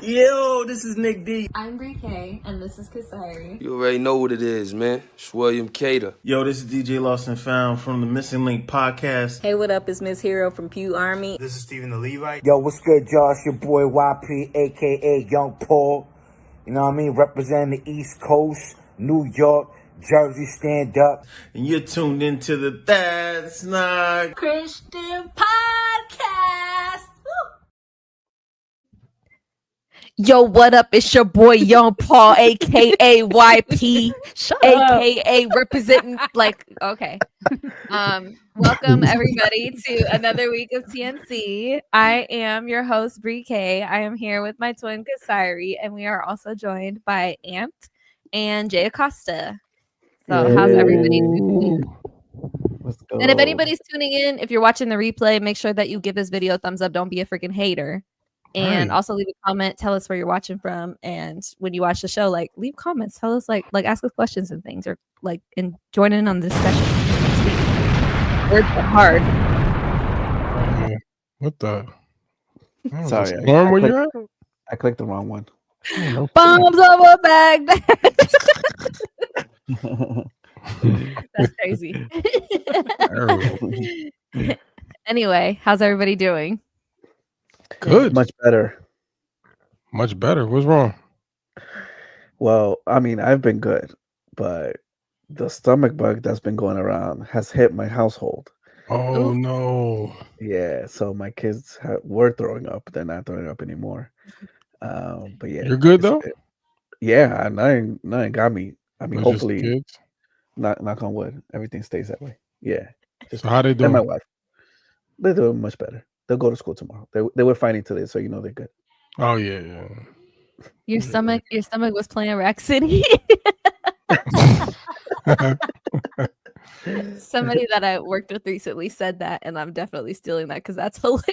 Yo, this is Nick D. I'm Lecrae, and this is Kasari. You already know what it is, man. It's William Cater. Yo, this is DJ Lost and Found from the Missing Link podcast. Hey, what up? It's Miss Hero from Pew Army. This is Stephen the Levite. Yo, what's good, y'all? It's your boy YP, a.k.a. Young Paul. You know what I mean? Representing the East Coast, New York, Jersey, stand up. And you're tuned into the That's Not Christian Podcast. Yo, what up? It's your boy Young Paul, aka YP, aka representing okay. Welcome everybody to another week of TNC. I am your host, Lecrae. I am here with my twin Kasari, and we are also joined by Amped and Jay Acosta. So how's everybody doing? And if anybody's tuning in, if you're watching the replay, make sure that you give this video a thumbs up. Don't be a freaking hater. And also leave a comment, tell us where you're watching from, and when you watch the show, leave comments, tell us ask us questions and things, or and join in on the discussion. Words are hard. What the? Sorry, where you at? I clicked the wrong one. Bombs over Baghdad. That's crazy. Anyway, how's everybody doing? Good. Much better. Much better. What's wrong? Well, I mean, I've been good, but the stomach bug that's been going around has hit my household. Oh, no. Yeah, so my kids were throwing up. They're not throwing up anymore. But yeah. You're good, though? Yeah, nothing got me. I mean, It's hopefully, kids? knock on wood, everything stays that way. Yeah. So how they doing? And my wife. They're doing much better. They'll go to school tomorrow. They were fighting today, so you know they're good. Oh yeah. Your stomach was playing Rack City. Somebody that I worked with recently said that, and I'm definitely stealing that because that's hilarious.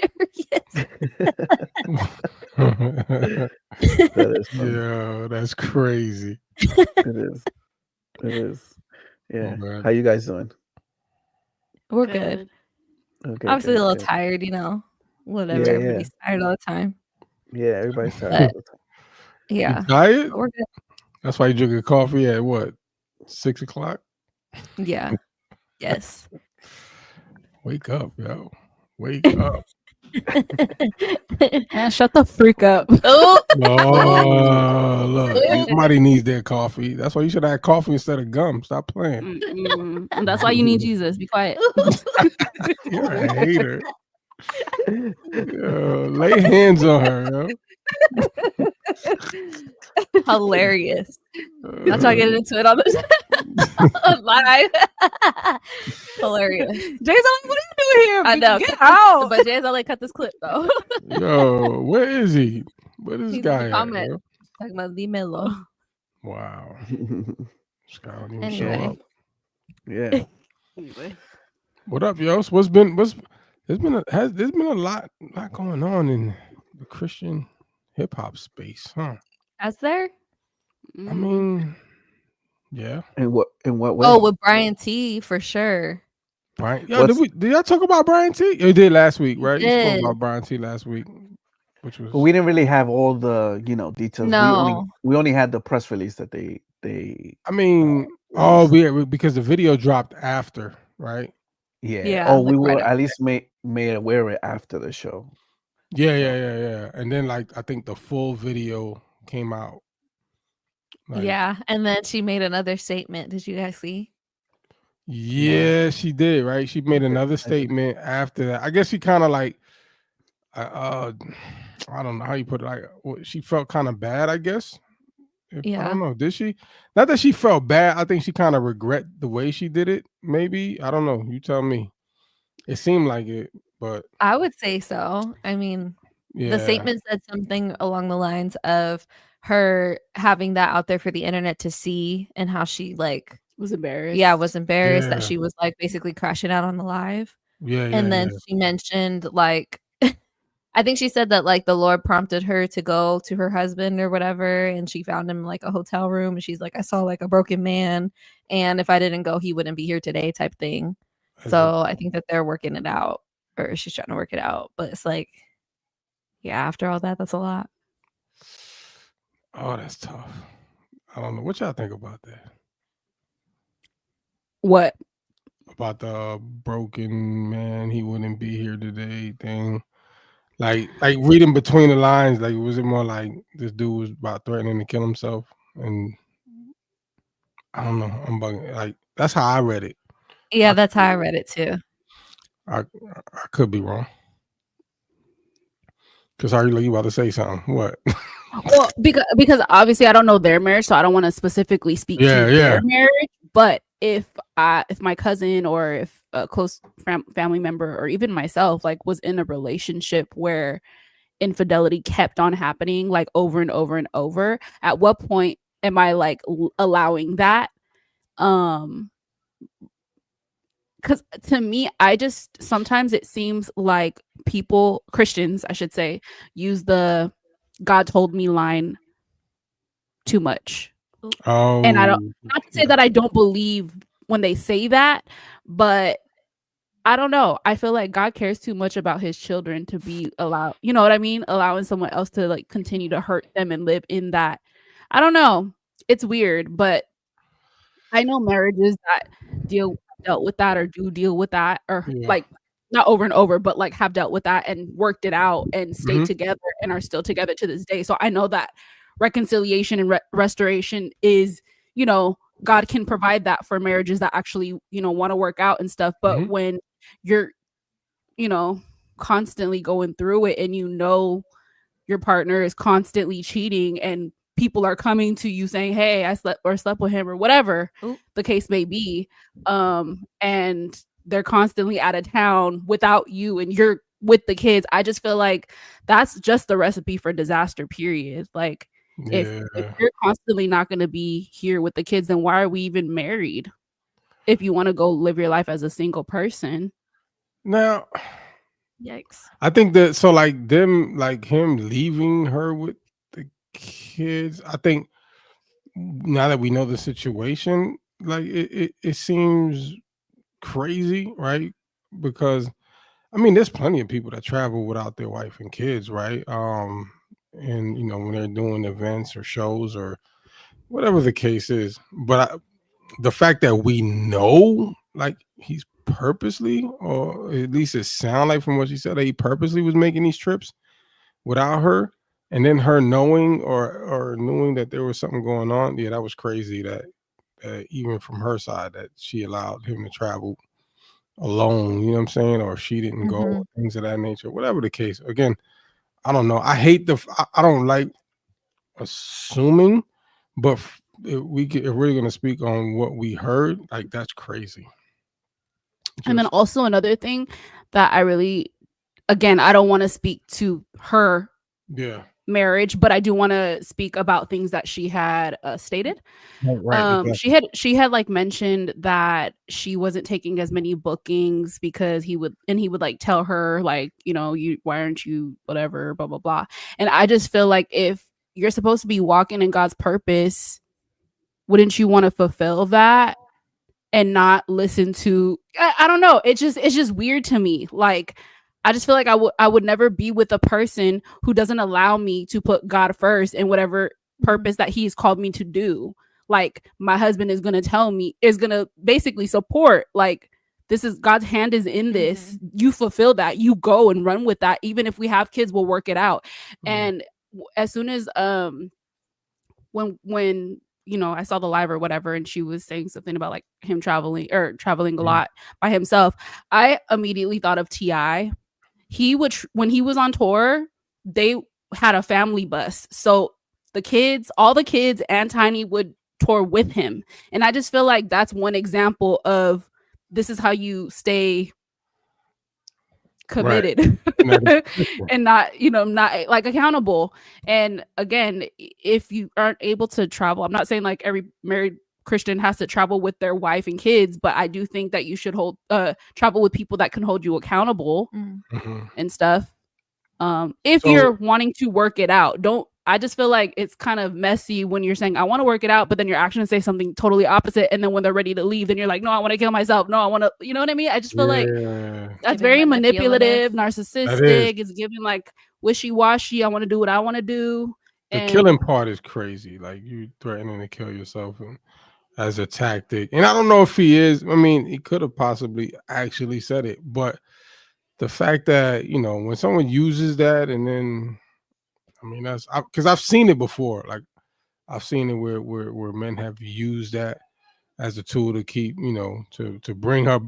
That is funny. Yeah, that's crazy. It is. Yeah. Oh, how you guys doing? We're good. Okay, Obviously good, a little good. tired, whatever. Yeah, Everybody's tired all the time. Yeah, everybody's tired all the time. Yeah. You tired? We're good. That's why you drinking coffee at what? 6 o'clock? Yeah. Yes. Wake up, yo. Wake up. Shut the freak up. Oh, look. Somebody needs their coffee. That's why you should have coffee instead of gum. Stop playing. And that's why you need Jesus. Be quiet. You're a hater. Yo, lay hands on her, yo. Hilarious. Not trying to get into it on the live. Hilarious. Jay's like, what are you doing here? I know. Get out. But Jay's like, cut this clip though. Yo, where is he? Where this He's guy in the at, comment. yo? Talking about Limelo. Wow. This guy don't even Anyway. show up. Yeah. What up, yo? So there's been a lot going on in the Christian hip hop space, huh? As there? I mean, yeah. In what way? Oh, with Brian T for sure. Brian, yo, did y'all talk about Brian T? You did last week, right? You spoke about Brian T last week, which was we didn't really have all the details. No. We only had the press release that they. I mean, because the video dropped after, right? Yeah. Oh, we were at least made aware of it after the show. Yeah. And then I think the full video came out. Yeah, and then she made another statement. Did you guys see? Yeah, she did, right? She made another statement after that. I guess she kind of I don't know how you put it. She felt kind of bad, I guess. I don't know. Did she? Not that she felt bad. I think she kind of regret the way she did it. Maybe. I don't know. You tell me. It seemed like it, but I would say so. I mean, the statement said something along the lines of her having that out there for the internet to see, and how she was embarrassed. Yeah, was embarrassed that she was basically crashing out on the live. And then she mentioned I think she said that the Lord prompted her to go to her husband or whatever, and she found him a hotel room, and she's like, I saw a broken man, and if I didn't go, he wouldn't be here today, type thing. So I think that they're working it out, or she's trying to work it out. But it's like, yeah, after all that, that's a lot. Oh, that's tough. I don't know. What y'all think about that? What? About the broken man, he wouldn't be here today thing. Like reading between the lines, like was it more like this dude was about threatening to kill himself? And I don't know. I'm bugging. Like that's how I read it. Yeah, that's how I read it too. I could be wrong. Because you about to say something? What? Well, because obviously I don't know their marriage, so I don't want to specifically speak to their marriage. But if my cousin or if a close family member or even myself like was in a relationship where infidelity kept on happening like over and over and over, at what point am I like allowing that? Because to me, I just sometimes it seems like Christians, I should say, use the God told me line too much. Oh, and I don't, not to say that I don't believe when they say that, but I don't know. I feel like God cares too much about his children to be allowed, you know what I mean? Allowing someone else to like continue to hurt them and live in that. I don't know. It's weird, but I know marriages that dealt with that or do deal with that or like not over and over, but like have dealt with that and worked it out and stayed together and are still together to this day. So I know that reconciliation and restoration is, you know, God can provide that for marriages that actually, you know, want to work out and stuff. But when you're, you know, constantly going through it and you know your partner is constantly cheating and people are coming to you saying, hey, I slept with him or whatever the case may be, and they're constantly out of town without you and you're with the kids, I just feel like that's just the recipe for disaster, period. Like if you're constantly not going to be here with the kids, then why are we even married if you want to go live your life as a single person? Now, yikes. I think that so like him leaving her with the kids, I think now that we know the situation, like it seems crazy, right? Because I mean there's plenty of people that travel without their wife and kids, right? And you know when they're doing events or shows or whatever the case is, but the fact that we know like he's purposely, or at least it sound like from what she said that he purposely was making these trips without her, and then her knowing or knowing that there was something going on, that was crazy that even from her side that she allowed him to travel alone, you know what I'm saying, or she didn't go, or things of that nature, whatever the case. Again, I don't know. I hate I don't like assuming, but if we're going to speak on what we heard, like that's crazy. And then also another thing that I really, again, I don't want to speak to her marriage, but I do want to speak about things that she had stated. Right. She had like mentioned that she wasn't taking as many bookings because he would like tell her like, you know, why aren't you whatever, blah, blah, blah. And I just feel like if you're supposed to be walking in God's purpose, wouldn't you want to fulfill that and not listen to, I don't know. It's just weird to me. Like, I just feel like I would never be with a person who doesn't allow me to put God first in whatever purpose that he's called me to do. Like my husband is going to basically support, like, this is God's hand is in this. You fulfill that, you go and run with that. Even if we have kids, we'll work it out. And as soon as, when, you know, I saw the live or whatever, and she was saying something about like him traveling a lot by himself, I immediately thought of T.I. He would, when he was on tour, they had a family bus. So all the kids and Tiny would tour with him. And I just feel like that's one example of this is how you stay committed, right. And not, you know, not like accountable. And again, if you aren't able to travel, I'm not saying like every married Christian has to travel with their wife and kids, but I do think that you should travel with people that can hold you accountable and stuff. If you're wanting to work it out, don't I just feel like it's kind of messy when you're saying I want to work it out, but then your actions say something totally opposite, and then when they're ready to leave, then you're like, no, I want to kill myself. No, I want to, you know what I mean? I just feel like that's very manipulative, narcissistic. It's giving like wishy-washy. I want to do what I want to do. The killing part is crazy. Like you threatening to kill yourself as a tactic. And I don't know if he is. I mean, he could have possibly actually said it, but the fact that, you know, when someone uses that, and then, I mean, that's because I've seen it before. Like I've seen it where men have used that as a tool to keep, you know, to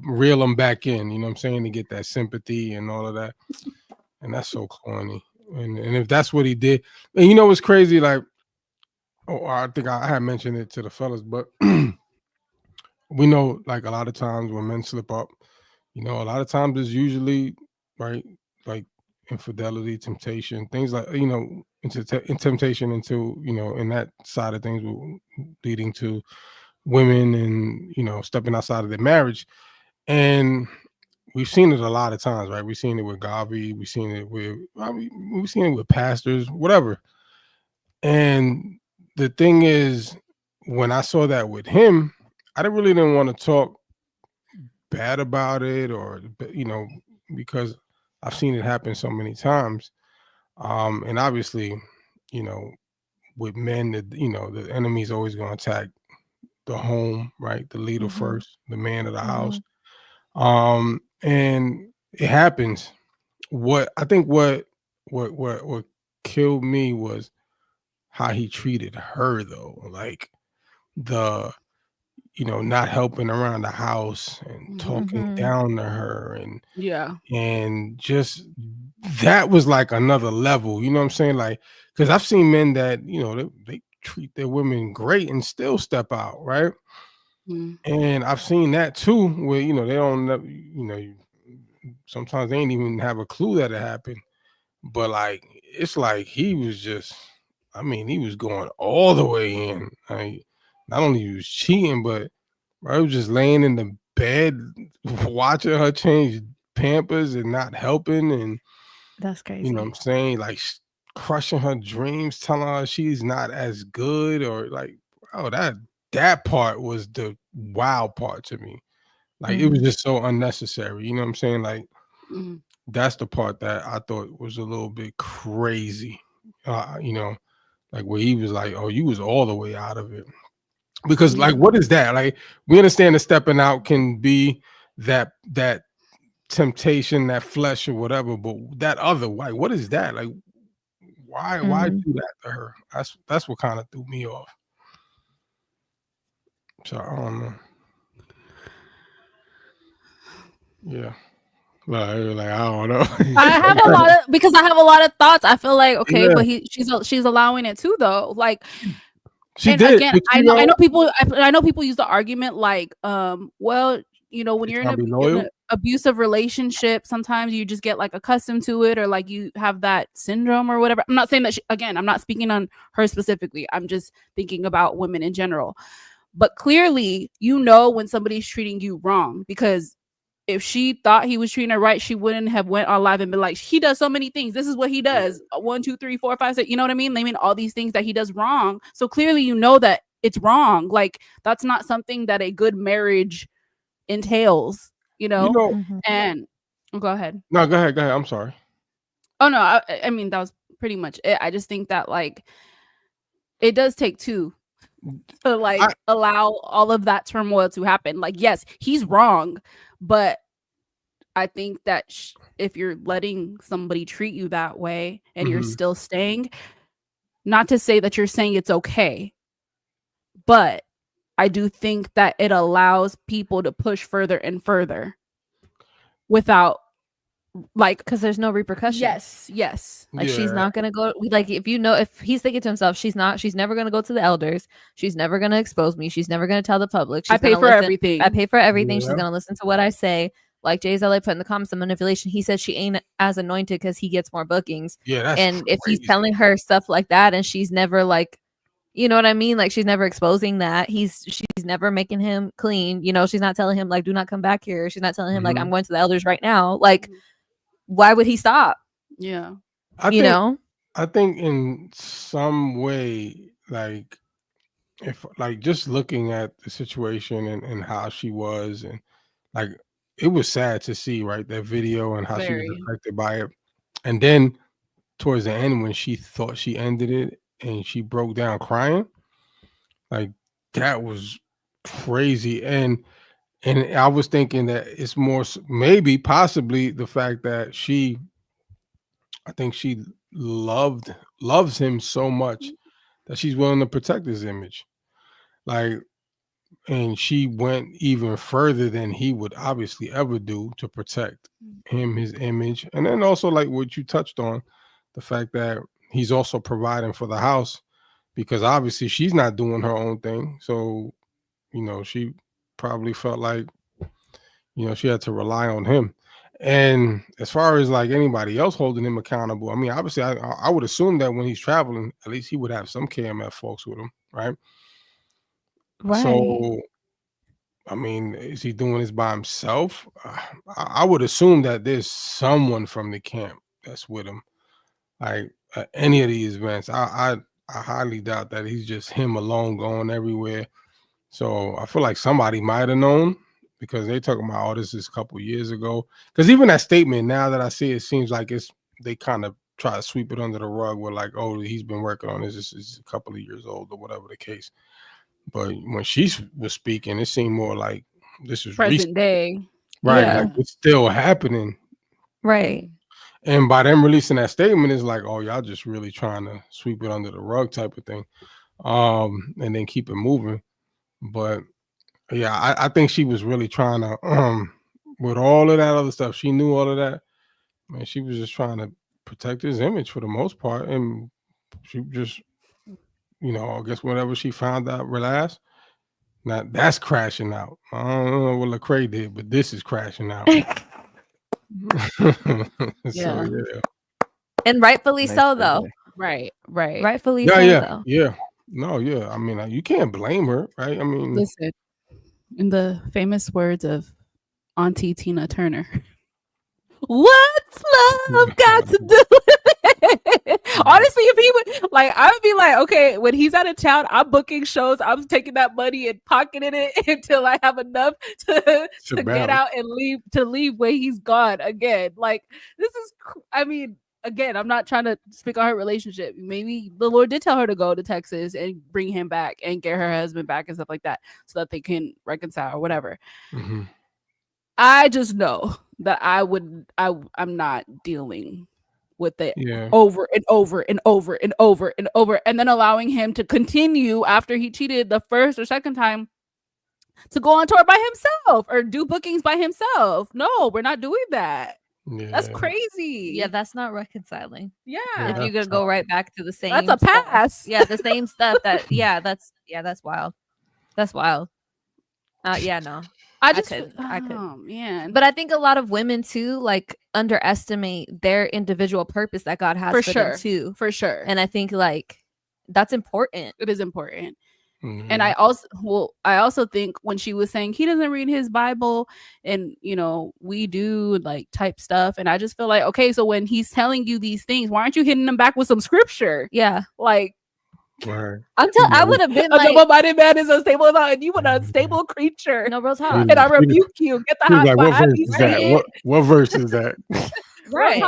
reel them back in, you know what I'm saying, to get that sympathy and all of that. And that's so corny. And if that's what he did, and you know what's crazy, like, I think I had mentioned it to the fellas, but we know, like, a lot of times when men slip up, you know, a lot of times it's usually, right, like infidelity, temptation, things like, you know, temptation into, you know, in that side of things leading to women and, you know, stepping outside of their marriage. And we've seen it a lot of times, right? We've seen it with Gavi, we've seen it with pastors, whatever. And the thing is, when I saw that with him, I didn't want to talk bad about it, or, you know, because I've seen it happen so many times. And obviously, you know, with men, you know, the enemy's always going to attack the home, right? The leader first, the man of the house. And it happens. What killed me was how he treated her, though. Like you know, not helping around the house and talking down to her, and just that was like another level, you know what I'm saying? Like, because I've seen men that, you know, they treat their women great and still step out, right? And I've seen that too, where, you know, they don't, you know, sometimes they ain't even have a clue that it happened. But like, it's like he was just, I mean, he was going all the way in. Like, not only he was cheating, but I was just laying in the bed watching her change Pampers and not helping, and that's crazy. You know what I'm saying? Like crushing her dreams, telling her she's not as good, or like, oh, that part was the wow part to me. Like it was just so unnecessary. You know what I'm saying? Like that's the part that I thought was a little bit crazy. You know, like where he was like, oh, you was all the way out of it. Because like, what is that? Like, we understand that stepping out can be that temptation, that flesh or whatever, but that other, like, what is that? Like, why do that to her? That's what kind of threw me off. So I don't know. Yeah. Like I don't know. I have a lot of thoughts. I feel like, okay, but she's allowing it too, though. Like, she did. Again, I know people use the argument like, well, you know, when you're in an abusive relationship, sometimes you just get like accustomed to it, or like you have that syndrome or whatever. I'm not saying that I'm not speaking on her specifically. I'm just thinking about women in general. But clearly, you know, when somebody's treating you wrong, because if she thought he was treating her right, she wouldn't have went on live and been like, he does so many things. This is what he does. 1, 2, 3, 4, 5, 6. You know what I mean? They mean all these things that he does wrong. So clearly, you know that it's wrong. Like, that's not something that a good marriage entails, you know? And go ahead. No, go ahead. I'm sorry. Oh, no. I mean, that was pretty much it. I just think that, like, it does take two to, like, allow all of that turmoil to happen. Like, yes, he's wrong. But I think that if you're letting somebody treat you that way and you're still staying, not to say that you're saying it's okay, but I do think that it allows people to push further and further without, like, because there's no repercussion. Yes. Like, she's not gonna go. Like, if he's thinking to himself, she's never gonna go to the elders. She's never gonna expose me. She's never gonna tell the public. I pay for everything. She's gonna listen to what I say. Like Jay's LA put in the comments, the manipulation. He said she ain't as anointed because he gets more bookings. And if he's telling her stuff like that, and she's never, like, you know what I mean? Like, she's never exposing that. She's never making him clean. You know, she's not telling him, like, do not come back here. She's not telling him, like, I'm going to the elders right now. Like, why would he stop? Yeah. I I think in some way, like if like just looking at the situation and how she was, and like it was sad to see, right, that video and how she was Very. affected by it. And then towards the end when she thought she ended it and she broke down crying, like that was crazy. And I was thinking that it's more maybe possibly the fact that I think she loves him so much that she's willing to protect his image. Like, and she went even further than he would obviously ever do to protect him, his image. And then also like what you touched on, the fact that he's also providing for the house because obviously she's not doing her own thing. So, she probably felt like, she had to rely on him. And as far as like anybody else holding him accountable, I mean, obviously, I would assume that when he's traveling, at least he would have some KMF folks with him, right? Right. So, I mean, is he doing this by himself? I would assume that there's someone from the camp that's with him. Like any of these events, I highly doubt that he's just him alone going everywhere. So I feel like somebody might have known because they talking about all this is a couple years ago. Because even that statement, now that I see it, seems like they kind of try to sweep it under the rug. We're like, oh, he's been working on this. This is a couple of years old or whatever the case. But when she was speaking, it seemed more like this is Present recent. day. Right? Yeah. Like it's still happening. Right. And by them releasing that statement, it's like, oh, y'all just really trying to sweep it under the rug type of thing, and then keep it moving. But yeah, I think she was really trying to, with all of that other stuff, she knew all of that. Man, she was just trying to protect his image for the most part, and she just, I guess whatever she found out last, now that's crashing out. I don't know what Lecrae did, but this is crashing out. So yeah. And rightfully Nice so, segue. though. Right. Rightfully so, Yeah. though. Yeah. No, yeah. I mean, you can't blame her, right? I mean, Listen, in the famous words of Auntie Tina Turner, what's love got to do with it? Honestly, if he would, like, I would be like, okay, when he's out of town, I'm booking shows. I'm taking that money and pocketing it until I have enough to get out and leave when he's gone again. Like, this is, I mean, again, I'm not trying to speak on her relationship. Maybe the Lord did tell her to go to Texas and bring him back and get her husband back and stuff like that so that they can reconcile or whatever. Mm-hmm. I just know that I'm not dealing with it over and over and over and over and over, and then allowing him to continue after he cheated the first or second time to go on tour by himself or do bookings by himself. No, we're not doing that. Yeah. That's crazy. Yeah, that's not reconciling. Yeah. If you're gonna go right back to the same, that's a pass. Stuff. Yeah, the same stuff. That's wild. That's wild. Yeah, no. I could. Oh man. But I think a lot of women too, like, underestimate their individual purpose that God has for them too. For sure. And I think like that's important. It is important. Mm-hmm. And I also think when she was saying he doesn't read his Bible and we do like type stuff, and I just feel like, okay, so when he's telling you these things, why aren't you hitting them back with some scripture? Yeah, like right. I would have been like, a double-minded man is unstable and you an unstable creature. No, real talk. And I rebuke you. Get the hot. Like, what verse is that? What verse is that? Right.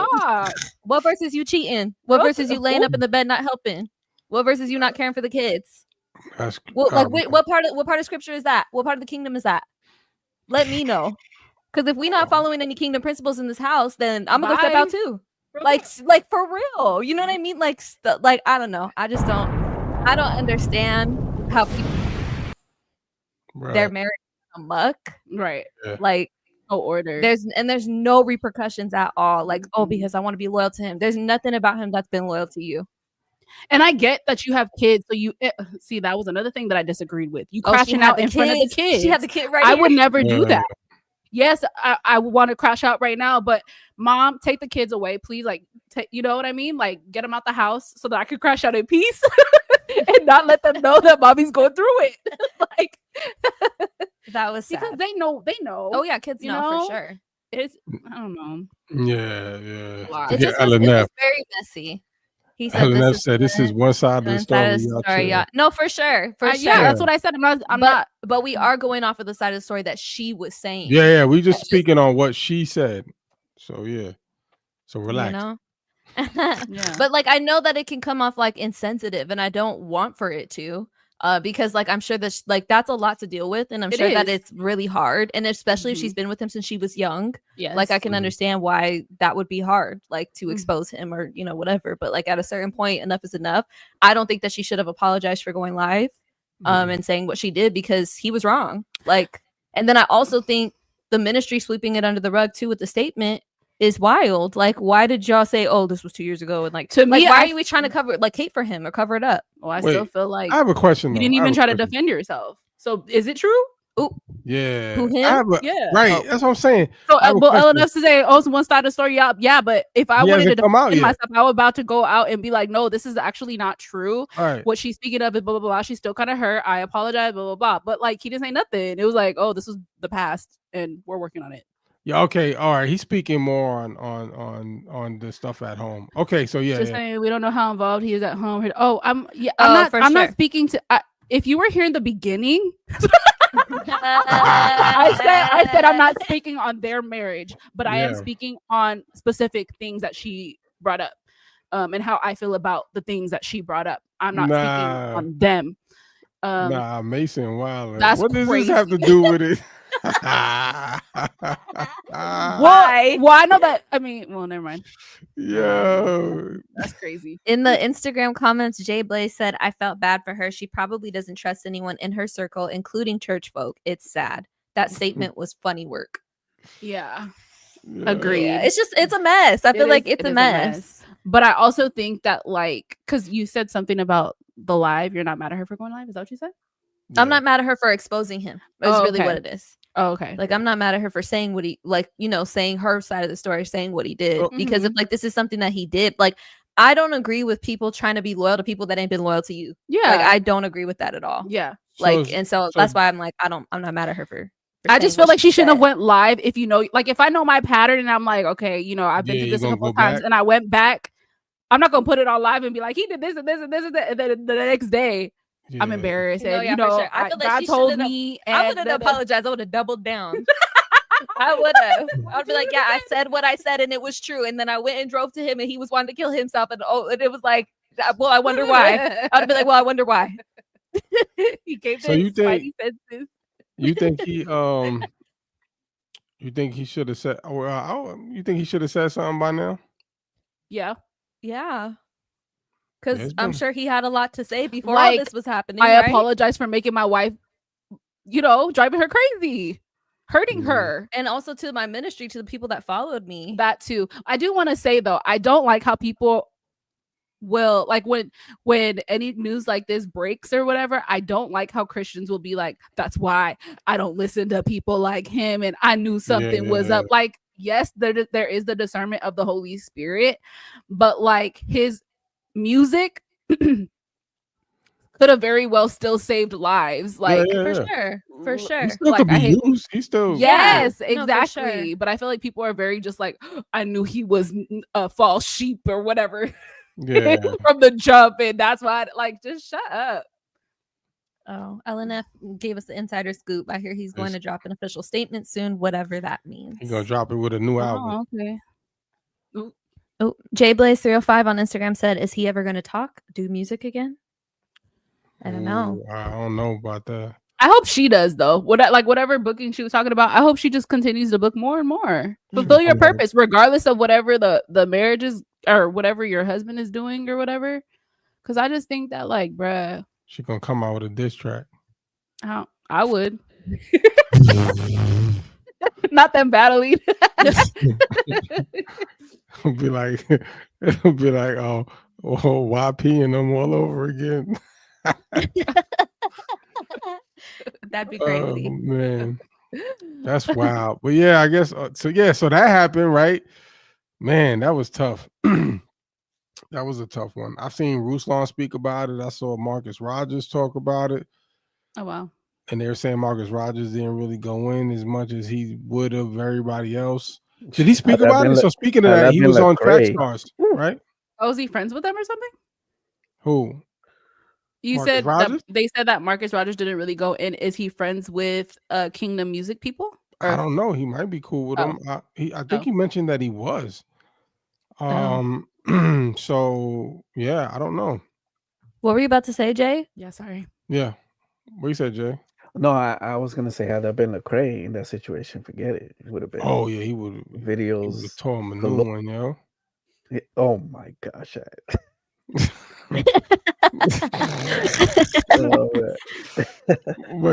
What verse is you cheating? What verse is you laying up in the bed not helping? What verse is you not caring for the kids? What part of scripture is that? What part of the kingdom is that? Let me know. Because if we're not following any kingdom principles in this house, then I'm gonna step out too. Like for real. You know what I mean? Like I don't know. I don't understand how people they're married amok. Right. Yeah. Like no order. There's no repercussions at all. Like, oh, because I want to be loyal to him. There's nothing about him that's been loyal to you. And I get that you have kids, so you see that was another thing that I disagreed with. You crashing out in front of the kids. She had the kid right I here. would never do that. Yes, I want to crash out right now, but mom, take the kids away, please. Like, you know what I mean? Like, get them out the house so that I could crash out in peace and not let them know that mommy's going through it. Like, that was sad. Because they know. Oh yeah, kids know for sure. It's I don't know. Yeah. It's very messy. He said this this is one side of the story. Yeah. No, for sure. For sure. Yeah, that's what I said. I'm not. But we are going off of the side of the story that she was saying. Yeah. We just speaking on what she said. So yeah. So relax. You know? But like I know that it can come off like insensitive, and I don't want for it to. Because like I'm sure that like that's a lot to deal with, and I'm sure that it's really hard, and especially if she's been with him since she was young. Yes. Like I can understand why that would be hard, like to expose him or whatever. But like at a certain point, enough is enough. I don't think that she should have apologized for going live, and saying what she did, because he was wrong. Like, and then I also think the ministry sweeping it under the rug too with the statement is wild. Like, why did y'all say, "Oh, this was 2 years ago"? And like, to me, why are we trying to cover like hate for him or cover it up? Well, I still feel like I have a question. You didn't even try to defend yourself. So, is it true? Oh, yeah. Who, him? Right. That's what I'm saying. So, well, enough to say, oh, one side of the story. Yeah, but if I wanted to defend myself, I was about to go out and be like, no, this is actually not true. Right. What she's speaking of is blah, blah, blah. She's still kind of hurt. I apologize, blah, blah, blah. But like, he didn't say nothing. It was like, oh, this was the past and we're working on it. Yeah, okay, all right. He's speaking more on the stuff at home. Okay, so yeah, saying we don't know how involved he is at home. I'm not speaking to. If you were here in the beginning, I said I'm not speaking on their marriage, but I am speaking on specific things that she brought up, and how I feel about the things that she brought up. I'm not speaking on them. Mason, wow. What does crazy. This have to do with it? Why? Well, I know that. I mean, well, never mind. Yo, that's crazy. In the Instagram comments, Jay Blaze said, "I felt bad for her. She probably doesn't trust anyone in her circle, including church folk. It's sad. That statement was funny work." Yeah, agreed. Yeah, it's a mess. I feel like it's a mess. But I also think that, like, because you said something about the live, you're not mad at her for going live. Is that what you said? Yeah. I'm not mad at her for exposing him. That's really what it is. Oh, okay. Like, I'm not mad at her for saying what he, like, saying her side of the story, saying what he did. Because if like this is something that he did, like, I don't agree with people trying to be loyal to people that ain't been loyal to you. Yeah. Like, I don't agree with that at all. Yeah. Like, so that's why I'm like, I'm not mad at her for I just feel like she shouldn't have went live. If like, if I know my pattern and I'm like, okay, I've been through this a couple of times and I went back, I'm not gonna put it on live and be like, he did this and this and this and that, and then the next day I'm embarrassed. And sure. I feel like God told me, I wouldn't apologize. I would have doubled down. I would have. I would be like, yeah, I said what I said and it was true. And then I went and drove to him and he was wanting to kill himself. And it was like, well, I wonder why. I would be like, well, I wonder why. He gave so you think you think he should have said? You think he should have said something by now? Yeah. Because I'm sure he had a lot to say before all this was happening. I apologize for making my wife, driving her crazy, hurting her. And also to my ministry, to the people that followed me. That too. I do want to say, though, I don't like how people will, like, when any news like this breaks or whatever, I don't like how Christians will be like, that's why I don't listen to people like him. And I knew something was up. Like, yes, there is the discernment of the Holy Spirit, but like his music could have very well still saved lives. Like, for sure. He still could be used. He still exactly. But I feel like people are very just like, I knew he was a false sheep or whatever. Yeah. From the jump, and that's why just shut up. Oh, LNF gave us the insider scoop. I hear he's going to drop an official statement soon, whatever that means. He's gonna drop it with a new album. Okay. Oh, JBlaze305 on Instagram said, "Is he ever going to do music again?" I don't know. I don't know about that. I hope she does, though. Whatever booking she was talking about, I hope she just continues to book more and more. Fulfill your purpose, regardless of whatever the marriage is or whatever your husband is doing or whatever. Because I just think that, like, bruh, she gonna come out with a diss track. I would. Not them battling. It'll be like, oh, YP and them all over again. That'd be crazy. Oh, man, that's wild. But yeah, I guess so. Yeah, so that happened, right? Man, that was tough. That was a tough one. I've seen Ruslan speak about it. I saw Marcus Rogers talk about it. Oh wow! And they're saying Marcus Rogers didn't really go in as much as he would have everybody else. Did he speak about it? So speaking of that, he was on Trackstarz, right? Oh, is he friends with them or something? Who? You Marcus said Rogers? that they said that Marcus Rogers didn't really go in. Is he friends with Kingdom Music people? I don't know. He might be cool with him. I think he mentioned that he was. So yeah, I don't know. What were you about to say, Jay? Yeah, sorry. Yeah. What you said, Jay? No, I was gonna say, had there been Lecrae in that situation, forget it. It would have been. Oh yeah, he would videos. have tore him a new one, yo. Oh my gosh. But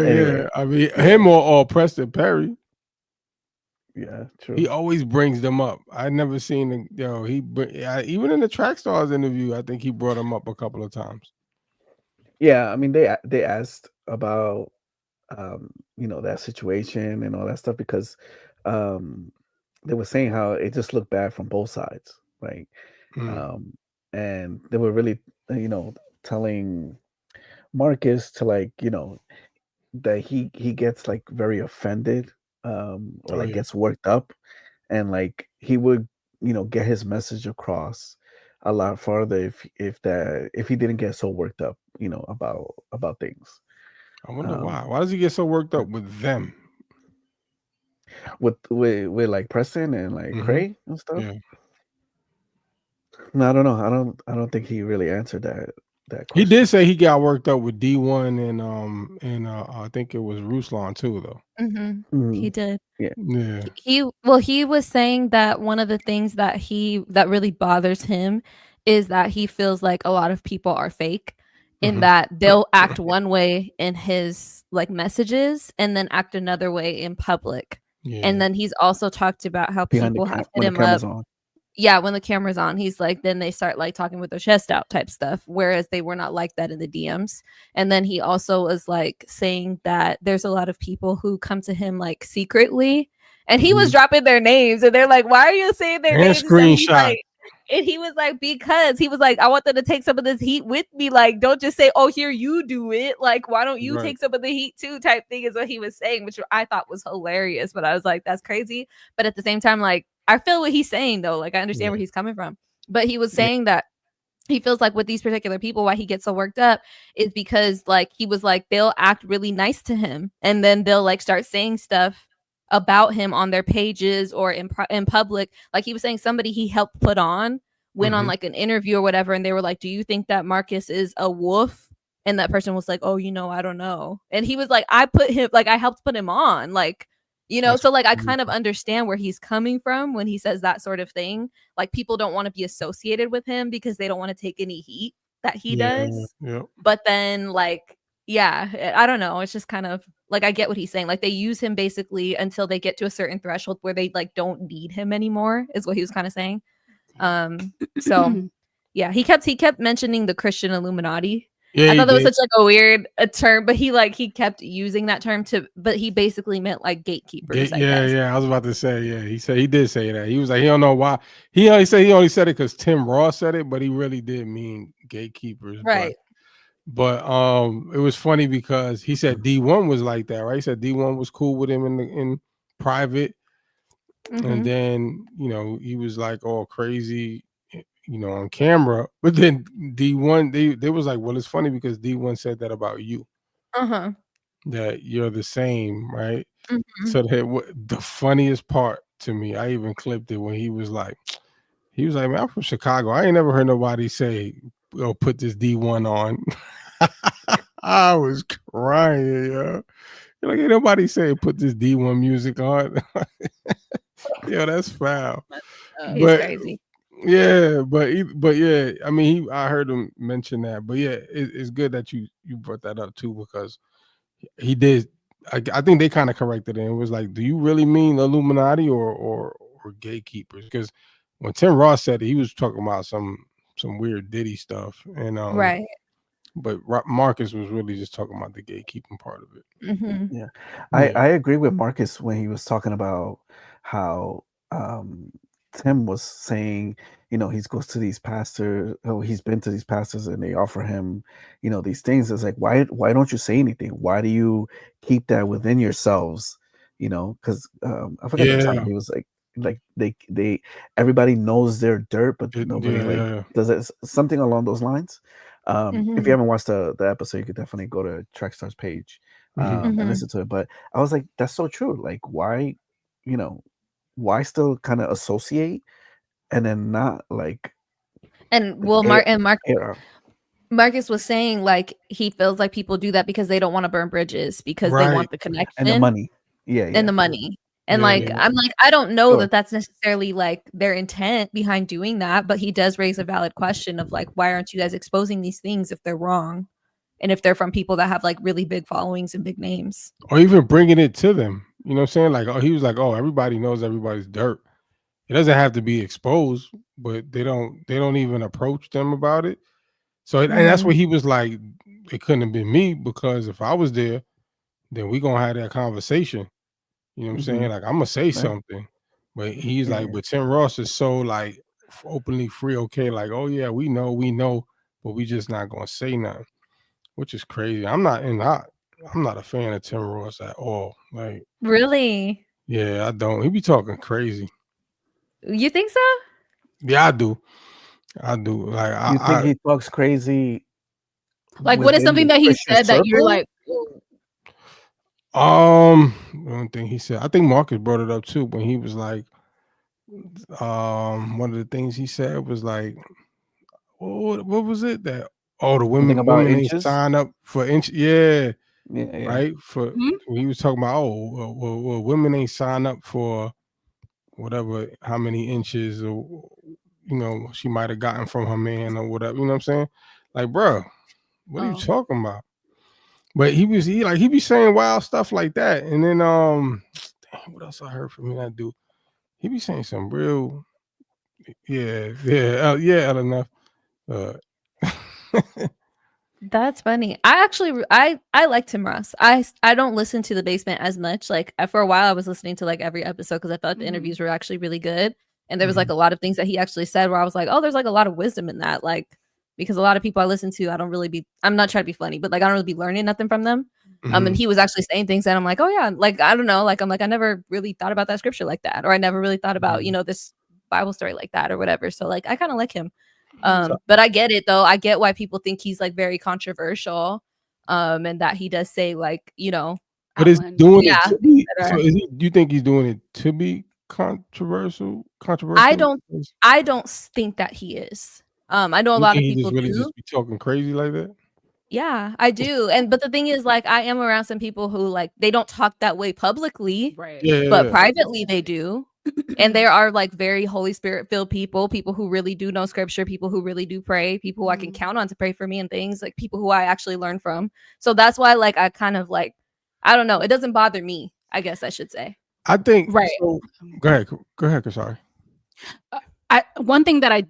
yeah, I mean him or Preston Perry. Yeah, true. He always brings them up. I never seen even in the Trackstarz interview, I think he brought him up a couple of times. Yeah, I mean they asked about that situation and all that stuff because they were saying how it just looked bad from both sides, right? And they were really telling Marcus to that he gets like very offended or gets worked up, and like he would get his message across a lot farther if he didn't get so worked up about things. I wonder why. Why does he get so worked up with them? With like Preston and like Cray and stuff. Yeah. No, I don't know. I don't think he really answered that question. He did say he got worked up with D1 and I think it was Ruslan too, though. He did. Yeah. He was saying that one of the things that really bothers him is that he feels like a lot of people are fake. In that they'll act one way in his like messages and then act another way in public. Yeah. And then he's also talked about how people have hit him up. Yeah, when the camera's on, he's like, then they start like talking with their chest out type stuff, whereas they were not like that in the DMs. And then he also was like saying that there's a lot of people who come to him like secretly, and he was dropping their names, and they're like, "Why are you saying their names?" Screenshot. And he was like, because he was like, I want them to take some of this heat with me. Like, don't just say, oh, here, you do it. Like, why don't you take some of the heat too? Type thing is what he was saying, which I thought was hilarious. But I was like, that's crazy. But at the same time, like, I feel what he's saying, though. Like, I understand where he's coming from. But he was saying that he feels like with these particular people, why he gets so worked up is because, like, he was like, they'll act really nice to him. And then they'll, like, start saying stuff about him on their pages or in public. Like he was saying somebody he helped put on went on like an interview or whatever, and they were like, do you think that Marcus is a wolf? And that person was like, oh, I don't know. And he was like, I helped put him on, like, so like I kind of understand where he's coming from when he says that sort of thing. Like people don't want to be associated with him because they don't want to take any heat that he does. But then like, yeah, I don't know. It's just kind of like, I get what he's saying. Like they use him basically until they get to a certain threshold where they like don't need him anymore, is what he was kind of saying. So yeah, he kept mentioning the Christian Illuminati. Yeah, I thought that was such like a weird term, but he kept using that term but he basically meant like gatekeepers. I was about to say, he did say that. He was like, he don't know why. He only said it because Tim Ross said it, but he really did mean gatekeepers, right? But it was funny because he said D1 was like that, right? He said D1 was cool with him in private. And then, he was like all crazy, on camera. But then D1, they was like, well, it's funny because D1 said that about you. That you're the same, right? So the funniest part to me, I even clipped it when he was like, man, I'm from Chicago. I ain't never heard nobody say, put this D1 on. I was crying, yo. Like, ain't nobody say put this D1 music on. Yo, that's foul. He's crazy. Yeah, but yeah, I mean, I heard him mention that. But yeah, it's good that you brought that up too, because he did. I think they kind of corrected it. And it was like, do you really mean Illuminati or gatekeepers? Because when Tim Ross said it, he was talking about some weird Diddy stuff, and right. But Marcus was really just talking about the gatekeeping part of it. Yeah, I agree with Marcus when he was talking about how Tim was saying, he goes to these pastors, he's been to these pastors and they offer him, these things. It's like, why don't you say anything? Why do you keep that within yourselves? Because I forget the term. He was like, like they everybody knows their dirt, but nobody does it. Something along those lines. If you haven't watched the episode, you could definitely go to Trackstarz page and listen to it. But I was like, that's so true. Like, why, why still kind of associate and then not like? And Marcus was saying like he feels like people do that because they don't want to burn bridges because they want the connection and the money. And the money. And I'm like, I don't know that that's necessarily like their intent behind doing that, but he does raise a valid question of like, why aren't you guys exposing these things if they're wrong? And if they're from people that have like really big followings and big names. Or even bringing it to them. You know what I'm saying? Like, he was like, everybody knows everybody's dirt. It doesn't have to be exposed, but they don't even approach them about it. So, and that's what he was like, it couldn't have been me, because if I was there, then we gonna have that conversation. You know what I'm saying? Like, I'm gonna say something, but he's like, but Tim Ross is so like openly free. Okay, like, oh yeah, we know, but we just not gonna say nothing, which is crazy. I'm not a fan of Tim Ross at all. Like, really? Yeah, I don't. He be talking crazy. You think so? Yeah, I do. Like, you think he talks crazy? Like, what is something that he said that you're like? One thing he said, I think Marcus brought it up too, when he was like, one of the things he said was like, what was it that the women ain't sign up for inch, right? For he was talking about well, women ain't sign up for whatever, how many inches, or she might have gotten from her man or whatever. You know what I'm saying? Like, bro, what are you talking about? But he be saying wild stuff like that. And then what else I heard from him? That dude, he be saying some real enough. That's funny. I actually I like Tim Ross. I don't listen to The Basement as much. Like, for a while I was listening to like every episode because I thought the interviews were actually really good. And there was like a lot of things that he actually said where I was like, oh, there's like a lot of wisdom in that. Like, because a lot of people I listen to, I'm not trying to be funny, but like I don't really be learning nothing from them. And he was actually saying things that I'm like, oh yeah, like I don't know, like I'm like, I never really thought about that scripture like that, or I never really thought about, this Bible story like that or whatever. So like I kind of like him. But I get it though. I get why people think he's like very controversial. And that he does say like, But is doing it to be, so do you think he's doing it to be controversial? I don't think that he is. I know a lot of people just be talking crazy like that. Yeah, I do. But the thing is, like, I am around some people who like they don't talk that way publicly, right? But privately they do. And there are like very Holy Spirit filled people who really do know scripture, people who really do pray, people who I can count on to pray for me and things, like people who I actually learn from. So that's why like I kind of like, I don't know, it doesn't bother me, I guess I should say. I think so, go ahead, sorry. One thing that I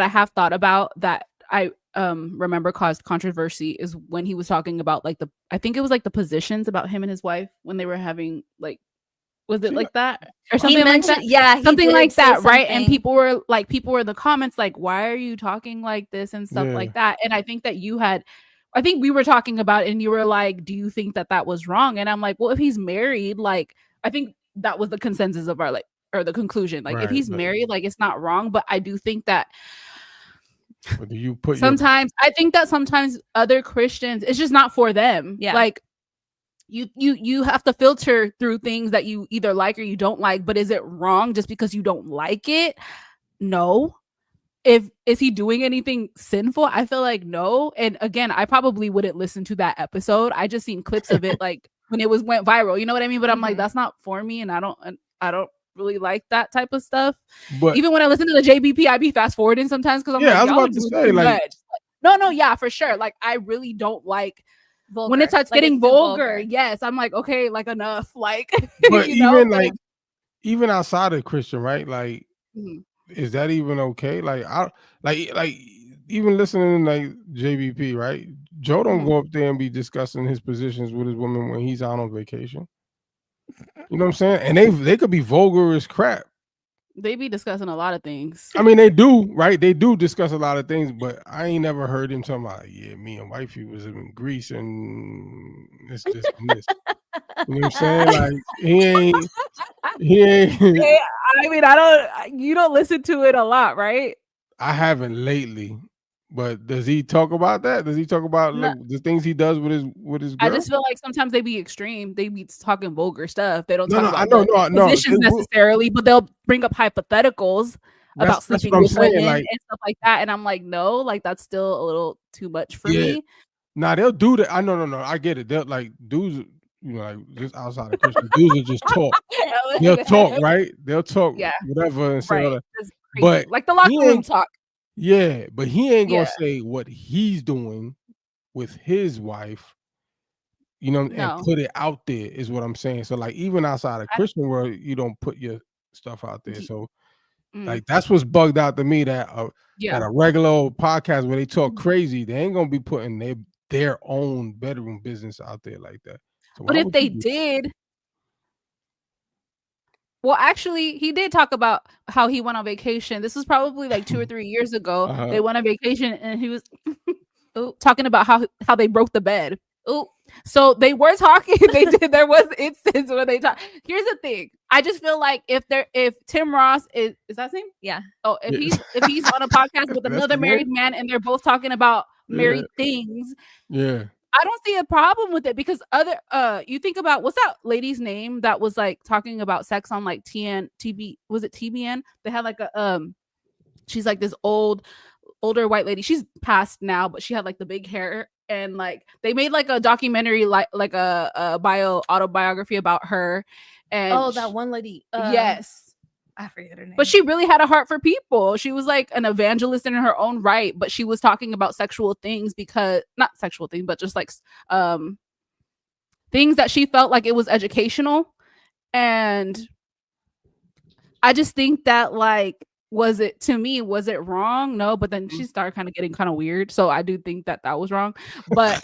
have thought about that I remember caused controversy is when he was talking about like I think it was like the positions about him and his wife when they were having like, was it like that or something like that? Yeah, something like that, right? And people were in the comments like, why are you talking like this and stuff like that? And I think that I think we were talking about it and you were like, do you think that was wrong? And I'm like, well, if he's married, like I think that was the consensus of our like, or the conclusion, like if he's married, like it's not wrong. But I do think that I think that sometimes other Christians, it's just not for them. Yeah, like you have to filter through things that you either like or you don't like. But is it wrong just because you don't like it? No. Is he doing anything sinful? I feel like no. And again, I probably wouldn't listen to that episode. I just seen clips of it like when it went viral. You know what I mean? But I'm like, that's not for me, and I don't really like that type of stuff. But even when I listen to the JBP, I be fast forwarding sometimes because I'm like, I was about to say like, no, yeah, for sure. Like I really don't like vulgar. When it starts like getting vulgar. Yes, I'm like, okay, like enough. Like, but even outside of Christian, right? Like, is that even okay? Like, like even listening to like JBP, right? Joe don't go up there and be discussing his positions with his woman when he's out on vacation. You know what I'm saying? And they could be vulgar as crap. They be discussing a lot of things. I mean, they do, right? They do discuss a lot of things, but I ain't never heard him talking about, me and wifey was in Greece and this and this. You know what I'm saying? Like he ain't. Hey, I mean, you don't listen to it a lot, right? I haven't lately, but does he talk about that? Does he talk about No. like the things he does with his girl? I just feel like sometimes they be extreme. They be talking vulgar stuff. They don't No, talk no, I about know, the no. positions They will. necessarily, but they'll bring up hypotheticals about That's sleeping what I'm with saying. women Like, and stuff like that. And I'm like, no, like that's still a little too much for yeah, me. nah, they'll do that. I know, no, I get it. They'll like dudes, like just outside of Christian dudes will just talk. They'll talk, right? They'll talk Yeah, whatever and say all right. that. That's crazy. But Like the locker he room ain't. talk. Yeah, but he ain't gonna Yeah. say what he's doing with his wife, you know, and No. put it out there is what I'm saying. So like even outside of Christian world, you don't put your stuff out there. So like that's what's bugged out to me that Yeah. a regular old podcast where they talk crazy, they ain't gonna be putting their own bedroom business out there like that. So But why if would they you do that? did, well, actually, he did talk about how he went on vacation. This was probably like 2 or 3 years ago. Uh-huh. They went on vacation and he was talking about how they broke the bed. Oh, so they were talking. They did. There was instance where they talk. Here's the thing. I just feel like if Tim Ross is that his name? Yeah. Oh, if Yeah. he's on a podcast with That's another his married name? man and they're both talking about married things, Yeah. I don't see a problem with it because you think about what's that lady's name that was like talking about sex on like TB, was it TBN? They had like a she's like this older white lady. She's passed now, but she had like the big hair and like they made like a documentary like a autobiography about her. And that one lady. Yes. I forget her name. But she really had a heart for people. She was like an evangelist in her own right, but she was talking about sexual things because not sexual things, but just like things that she felt like it was educational. And I just think that like was it wrong? No, but then she started kind of getting kind of weird. So I do think that was wrong. But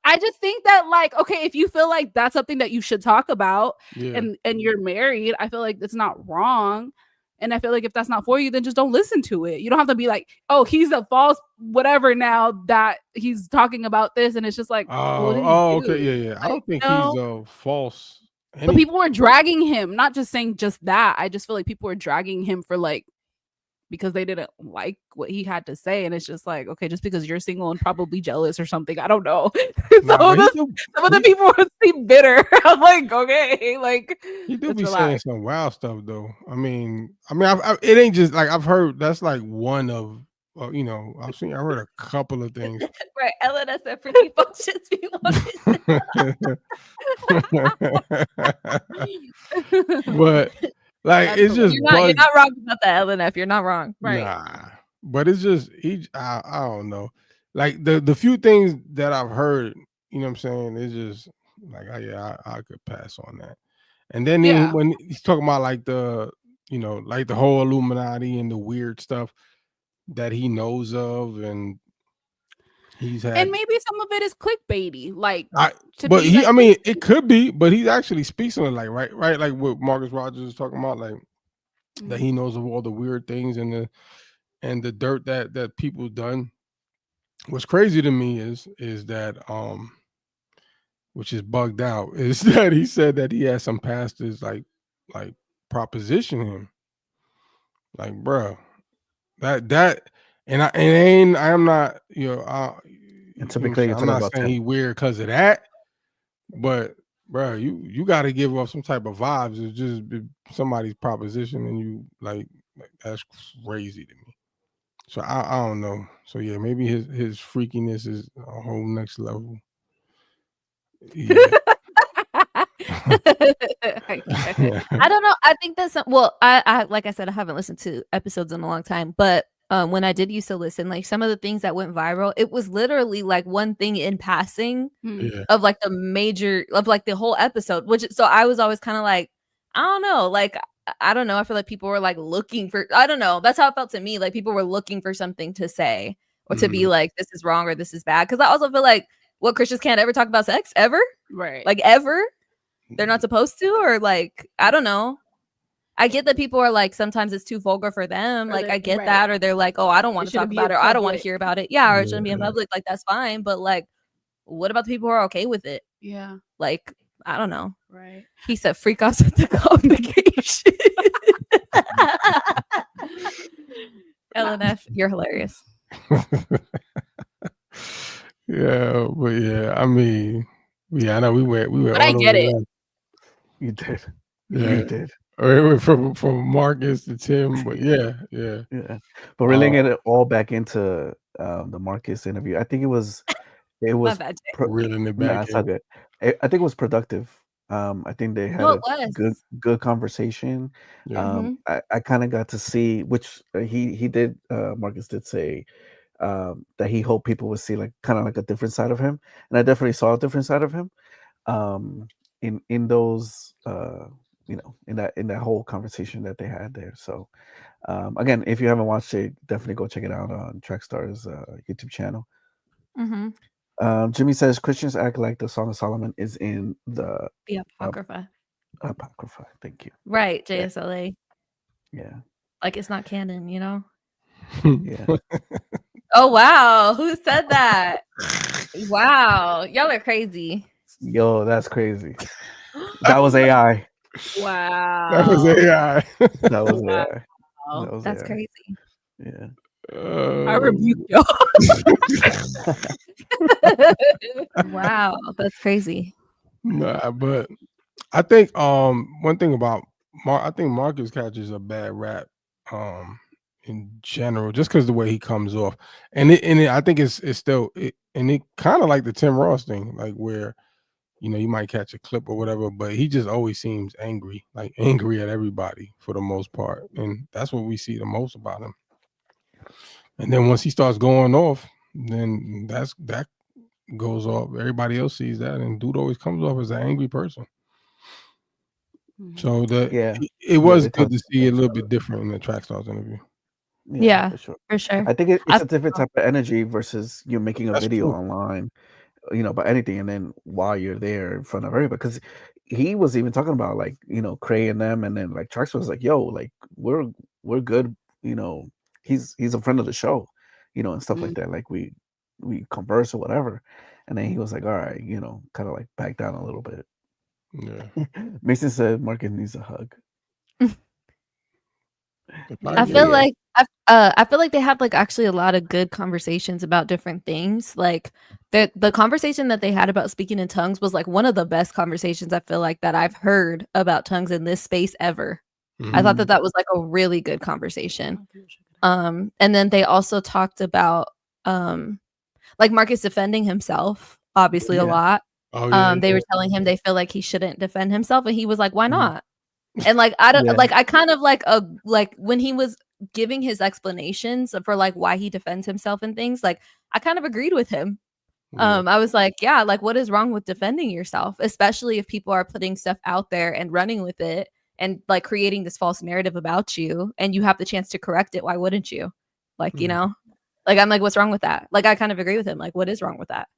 I just think that like, okay, if you feel like that's something that you should talk about and you're married, I feel like it's not wrong. And I feel like if that's not for you, then just don't listen to it. You don't have to be like, oh, he's a false whatever now that he's talking about this. And it's just like, Okay. Yeah. I don't think he's a false. But people were dragging him, not just saying just that. I just feel like people were dragging him for like because they didn't like what he had to say, and it's just like, okay, just because you're single and probably jealous or something, I don't know. Some of the people would seem bitter. I'm like, okay, like he do be saying some wild stuff though. I mean, it ain't just like I've heard. That's like one of. You know, I heard a couple of things. Right, LNS said pretty folks just be But like it's just you're not wrong about that, LNF. You're not wrong, right? Nah, but it's just I don't know. Like the few things that I've heard, you know what I'm saying? It's just like I could pass on that. And then when he's talking about like the like the whole Illuminati and the weird stuff that he knows of, and he's had, and maybe some of it is clickbaity, like. I mean, it could be, but he actually speaks on it, like right, like what Marcus Rogers is talking about, like that he knows of all the weird things and the dirt that people done. What's crazy to me is that which is bugged out, is that he said that he had some pastors like proposition him, like, bro. That and I am not and typically I'm not saying he weird because of that, but bro, you got to give off some type of vibes. It's just somebody's proposition and you like that's crazy to me. So I don't know. So yeah, maybe his freakiness is a whole next level. Yeah. I don't know. I think that's I like I said, I haven't listened to episodes in a long time, but when I did used to listen, like some of the things that went viral, it was literally like one thing in passing of like the major of like the whole episode, so I was always kind of like, I don't know, like I don't know. I feel like people were like looking for, I don't know. That's how it felt to me. Like people were looking for something to say or to be like, this is wrong or this is bad. Cause I also feel like what Christians can't ever talk about sex ever. Right. Like ever. They're not supposed to, or like, I don't know. I get that people are like, sometimes it's too vulgar for them. Like I get that. Or they're like, oh, I don't want to talk about it. Or I don't want to hear about it. Yeah. Or it shouldn't be in public. Like that's fine. But like, what about the people who are okay with it? Yeah. Like, I don't know. Right. He said freak outs with the congregation. LNF, you're hilarious. Yeah, but yeah, I mean, yeah, I know we went But I all get over You it. did. Yeah. You did. We went from Marcus to Tim, but yeah. Yeah. But reeling it all back into the Marcus interview, I think it was My bad, Jay. reeling it nah, back it's all in. good. I think it was productive. I think they had No, a it was. good conversation. Yeah. I kind of got to see which he did. Marcus did say that he hoped people would see like kind of like a different side of him, and I definitely saw a different side of him. In those in that whole conversation that they had there. So again, if you haven't watched it, definitely go check it out on Trackstar's YouTube channel. Jimmy says Christians act like the Song of Solomon is in the Apocrypha. Apocrypha. Thank you. Right, JSLA. Yeah. Like it's not canon, you know? Yeah. Oh wow, who said that? Wow, y'all are crazy. Yo, that's crazy. That was AI. Wow. That was AI. That was Wow. AI. That was That's AI. crazy. Yeah. I rebuke y'all. Wow, that's crazy. Nah, but I think one thing about I think Marcus catches a bad rap in general just because the way he comes off, and I think it's still and it kind of like the Tim Ross thing, like where you might catch a clip or whatever, but he just always seems angry at everybody for the most part, and that's what we see the most about him. And then once he starts going off, then that goes off. Everybody else sees that, and dude always comes off as an angry person. So it was good to see a little bit different in the Trackstarz interview. Yeah, for sure. I think it's a different type of energy versus you making a video online, about anything, and then while you're there in front of everybody, because he was even talking about like Cray and them, and then like Trax was like, "Yo, like we're good," he's a friend of the show, and stuff like that. Like we converse or whatever, and then he was like, "All right," kind of like back down a little bit. Yeah. Mason said Marcus needs a hug. I feel like I feel like they have like actually a lot of good conversations about different things. Like the conversation that they had about speaking in tongues was like one of the best conversations I feel like that I've heard about tongues in this space ever. I thought that was like a really good conversation. And then they also talked about like Marcus defending himself obviously a lot. They were telling him they feel like he shouldn't defend himself, and he was like, why not? And like I don't like I kind of like when he was giving his explanations for like why he defends himself and things, like I kind of agreed with him. I was like, yeah, like what is wrong with defending yourself, especially if people are putting stuff out there and running with it and like creating this false narrative about you, and you have the chance to correct it. Why wouldn't you? Like, like I'm like, what's wrong with that? Like I kind of agree with him. Like, what is wrong with that?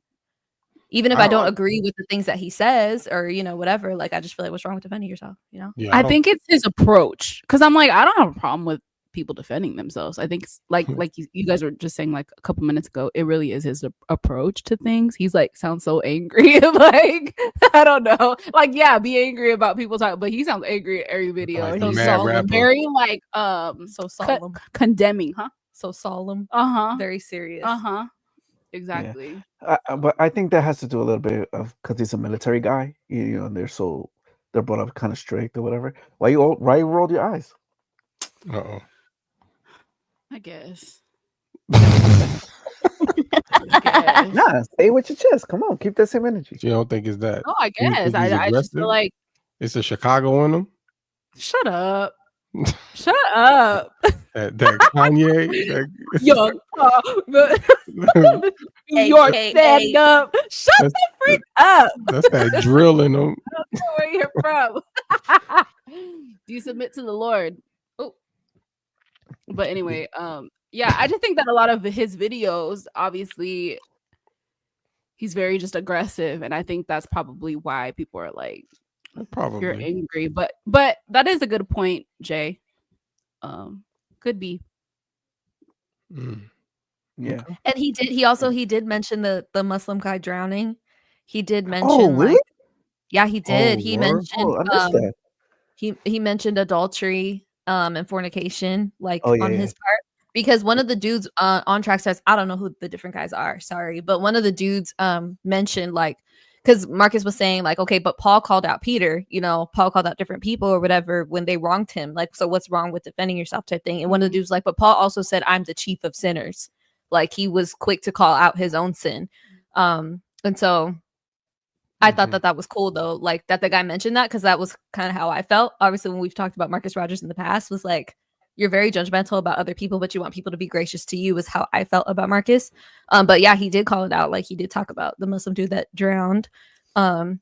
Even if I don't agree with the things that he says or, whatever, like, I just feel like what's wrong with defending yourself, Yeah, I think it's his approach. Because I'm like, I don't have a problem with people defending themselves. I think like you guys were just saying like a couple minutes ago, it really is his approach to things. He's like, sounds so angry. Like, I don't know. Like, yeah, be angry about people talking, but he sounds angry at every video. Like He's mad so rapper. very like, so solemn, condemning, huh? So solemn. Very serious. Exactly. Yeah. But I think that has to do a little bit of because he's a military guy, and they're brought up kind of strict or whatever. Why you rolled your eyes? Uh-oh. I guess. Nah, stay with your chest. Come on, keep that same energy. You don't think it's that? No, I guess. I just feel like it's a Chicago in him. Shut up. Shut up. That Kanye. Young New York stand up. Shut the freak up. That's that drill in him. I don't know where you're from. Do you submit to the Lord? Oh. But anyway, yeah, I just think that a lot of his videos, obviously, he's very just aggressive, and I think that's probably why people are like, probably you're angry. But that is a good point, Jay. Could be. Yeah. And he did mention the Muslim guy drowning. He did mention really? Yeah, he did. Oh, He word? mentioned Oh, I missed that. he mentioned adultery and fornication like Oh, yeah, on yeah. his part because one of the dudes on Trackstarz, I don't know who the different guys are, sorry, but one of the dudes mentioned like because Marcus was saying like, okay, but Paul called out Peter, you know, Paul called out different people or whatever when they wronged him, like, so what's wrong with defending yourself type thing. And one of the dudes like, but Paul also said, I'm the chief of sinners. Like he was quick to call out his own sin. And so I thought that was cool though, like that the guy mentioned that because that was kind of how I felt. Obviously, when we've talked about Marcus Rogers in the past, was like you're very judgmental about other people, but you want people to be gracious to you. Is how I felt about Marcus. But yeah, he did call it out. Like he did talk about the Muslim dude that drowned.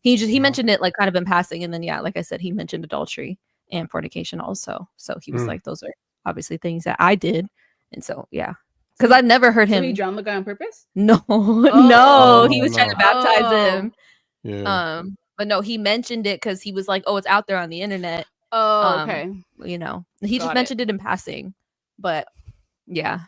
He mentioned it like kind of in passing, and then yeah, like I said, he mentioned adultery and fornication also. So he was like, those are obviously things that I did, and so yeah. Because I never heard him. So he drowned the guy on purpose? No, Oh. he was trying to baptize him. Yeah. But no, he mentioned it because he was like, "Oh, it's out there on the internet." Oh, okay. You know, he just Got mentioned it in passing, but yeah.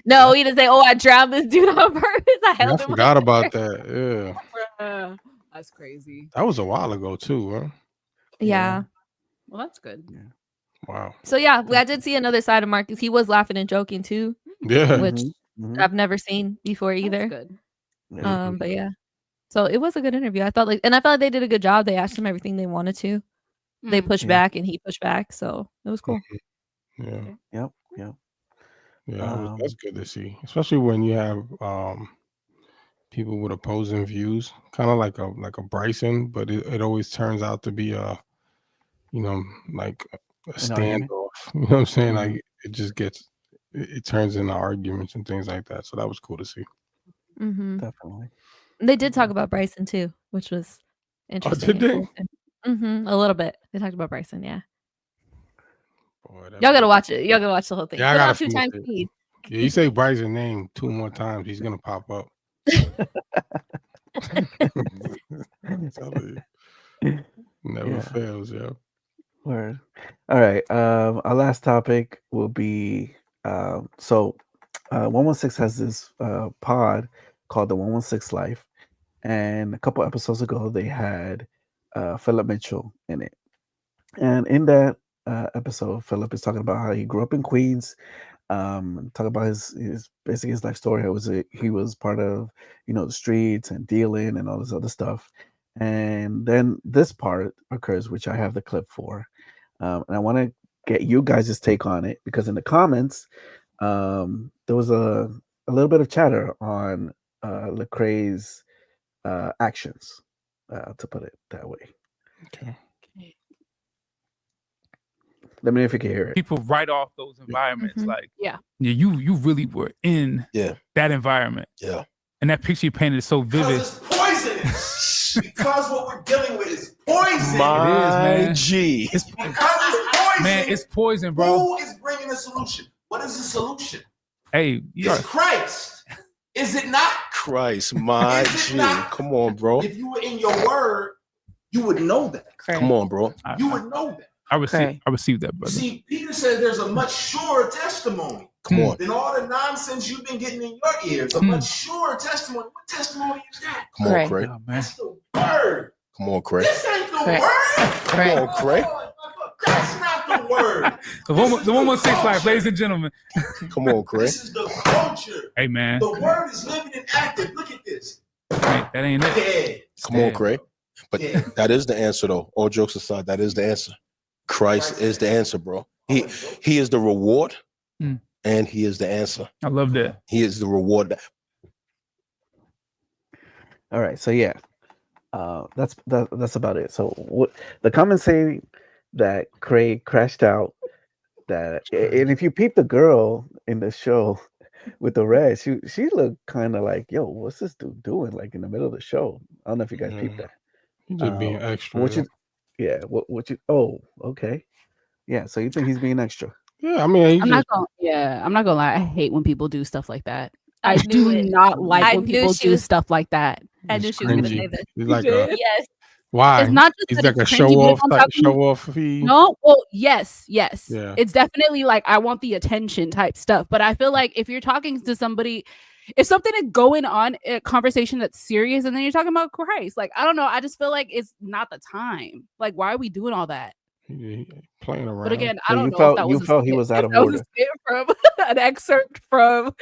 No, he didn't say, "Oh, I drowned this dude on purpose." I I held him. forgot about that. Yeah. That's crazy. That was a while ago too, huh? Yeah. Well, that's good. Wow. So yeah, I did see another side of Marcus. He was laughing and joking too, Yeah. which I've never seen before either. That's good. But yeah. So it was a good interview. I felt like they did a good job. They asked him everything they wanted to. They pushed back and he pushed back. So it was cool. Yeah. Yep. Yeah, that's good to see, especially when you have people with opposing views, kind of like a Bryson, but it always turns out to be like a standoff. You know what I'm saying? Like it just it turns into arguments and things like that. So that was cool to see. Definitely. They did talk about Bryson too, which was interesting. Did they? A little bit. They talked about Bryson, yeah. Boy, Y'all gotta watch it. Y'all gotta watch the whole thing. Yeah, I Put it on gotta 2 times finish it. speed. Yeah, you say Bryson's name 2 more times, he's gonna pop up. Never fails, yo. Word. All right. Our last topic will be 116 has this pod called the 116 Life, and a couple episodes ago they had Philip Mitchell in it, and in that episode, Philip is talking about how he grew up in Queens. Talk about his basically his life story. He was part of the streets and dealing and all this other stuff, and then this part occurs, which I have the clip for, and I want to get you guys' take on it because in the comments, there was a little bit of chatter on Lecrae's actions, to put it that way. Okay. Let me know if you can hear it. People write off those environments, like Yeah, you really were in that environment. Yeah. And that picture you painted is so vivid. It's poisonous. Because what we're dealing with is poison. My it is, man. G. Because it's poison. Man, it's poison, bro. Who is bringing the solution? What is the solution? Hey, it's Christ. Is it not? Christ, my G. Come on, bro. If you were in your word, you would know that. Come on, bro. You would know that. I received that, brother. See, Peter said there's a much surer testimony. Come on. Than all the nonsense you've been getting in your ears. A much surer testimony. What testimony is that? Come on, Craig. That's the word. Come on, Craig. This ain't the word. Come on, Craig. That's not the word. The 116 Life, ladies and gentlemen. Come on, Craig. This is the culture. Hey, man. The word is living and active. Look at this. That ain't it. Come on, Craig. But that is the answer, though. All jokes aside, that is the answer. Christ is the answer, bro. He is the reward, and he is the answer. I love that. He is the reward. All right, so yeah, that's about it. So what the comments say that Craig crashed out. That and if you peep the girl in the show with the red, she looked kind of like, yo, what's this dude doing? Like in the middle of the show. I don't know if you guys peeped that. He's just being extra. What you? Oh, okay. Yeah. So you think he's being extra? Yeah. I mean, I'm not gonna lie. I hate when people do stuff like that. I do not like when people do stuff like that. I knew she was gonna say that. He's like yes. Why? It's not just he's that like a it's show cringy, off but type I'm show off fee. No, well, yes. Yeah. It's definitely like I want the attention type stuff. But I feel like if you're talking to somebody, if something is going on, a conversation that's serious, and then you're talking about Christ, like I don't know, I just feel like it's not the time. Like, why are we doing all that? Playing around. But again, I So don't you know felt if that was you felt he was out of that was a order. skit from an excerpt from.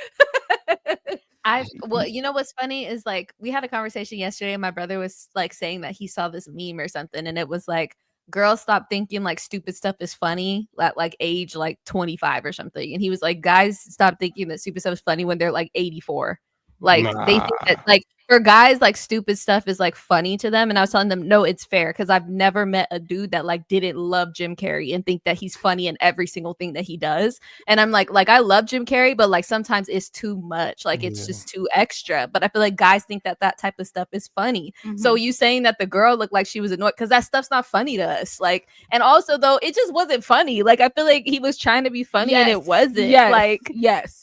Well, you know what's funny is like we had a conversation yesterday and my brother was like saying that he saw this meme or something and it was like girls stop thinking like stupid stuff is funny at like age like 25 or something. And he was like, guys stop thinking that stupid stuff is funny when they're like 84. Like they think that like for guys, like stupid stuff is like funny to them. And I was telling them, no, it's fair because I've never met a dude that like didn't love Jim Carrey and think that he's funny in every single thing that he does. And I'm like I love Jim Carrey, but like sometimes it's too much. Like it's just too extra. But I feel like guys think that that type of stuff is funny. So you saying that the girl looked like she was annoyed because that stuff's not funny to us. Like, and also though, it just wasn't funny. Like I feel like he was trying to be funny and it wasn't. Like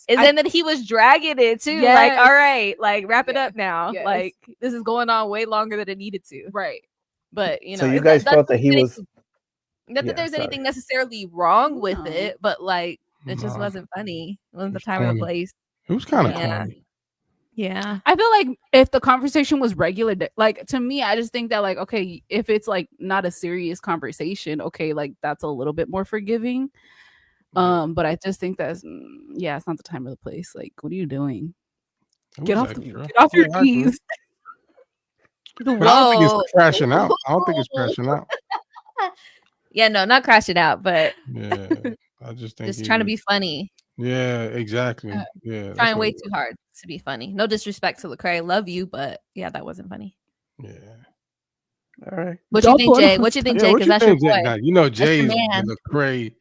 and then that he was dragging it too. Like, all right, like wrap it up now. Like this is going on way longer than it needed to. Right. But you know, So you guys felt that he was not that there's anything necessarily wrong with it, but like it just wasn't funny. It wasn't the time or the place. It was kind of corny. Yeah. I feel like if the conversation was regular, like to me, I just think that like, okay, if it's like not a serious conversation, okay, like that's a little bit more forgiving. But I just think that's it's not the time or the place. Like, what are you doing? Get off your knees. But I don't think it's crashing out. I don't think it's crashing out. Yeah, no, not crashing out, but yeah, I just think just trying to be funny. Yeah, exactly. Yeah, trying way too hard to be funny. No disrespect to Lecrae, love you, but yeah, that wasn't funny. Yeah. All right. What you think, Jay? What you think, Jay? Because that's your boy. Now, you know, Jay's the Lecrae.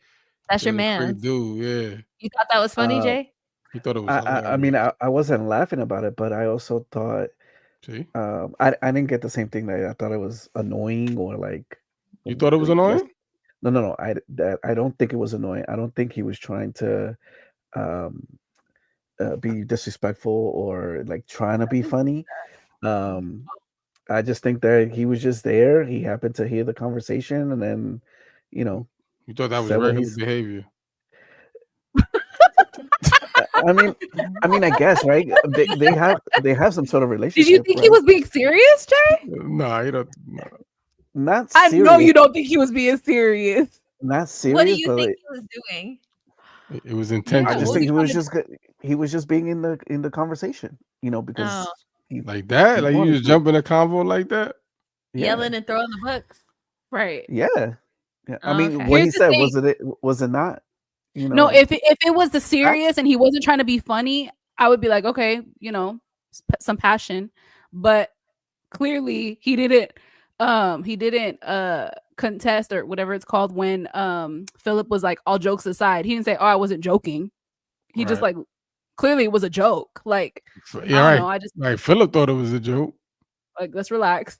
That's your man, dude. Yeah. You thought that was funny, Jay? He thought it was. I mean, I wasn't laughing about it, but I also thought. See? I didn't get the same thing that I thought it was annoying or like. You thought it was annoying? No. I don't think it was annoying. I don't think he was trying to be disrespectful or like trying to be funny. I just think that he was just there. He happened to hear the conversation, and then, you know, you thought that was regular behavior. I mean, I guess, right? They have some sort of relationship. Did you think he was being serious, Jay? No, you don't. No. Not serious. I know you don't think he was being serious. Not serious. What do you think he was doing? It was intentional. I just think he was just being in the conversation, you know, because like that, like you just jump in a convo like that, yelling and throwing the books, right? Yeah. I mean, what he said was it not? You know, no, if it was the serious and he wasn't trying to be funny, I would be like, okay, you know, some passion. But clearly, he didn't contest or whatever it's called when Philip was like, all jokes aside, he didn't say, oh, I wasn't joking. He just like clearly it was a joke. Like, yeah, right. Philip thought it was a joke. Like, let's relax.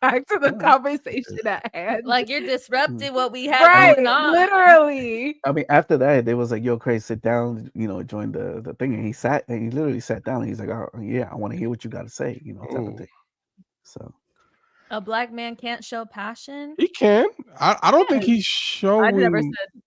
Back to the conversation at hand. Like you're disrupting what we had going on. Literally. I mean, after that, they was like, "Yo, Craig, sit down." You know, join the thing, and he literally sat down. And he's like, "Oh, yeah, I want to hear what you got to say." You know, type of thing. So, a black man can't show passion. He can. I don't think he's showing. I never said.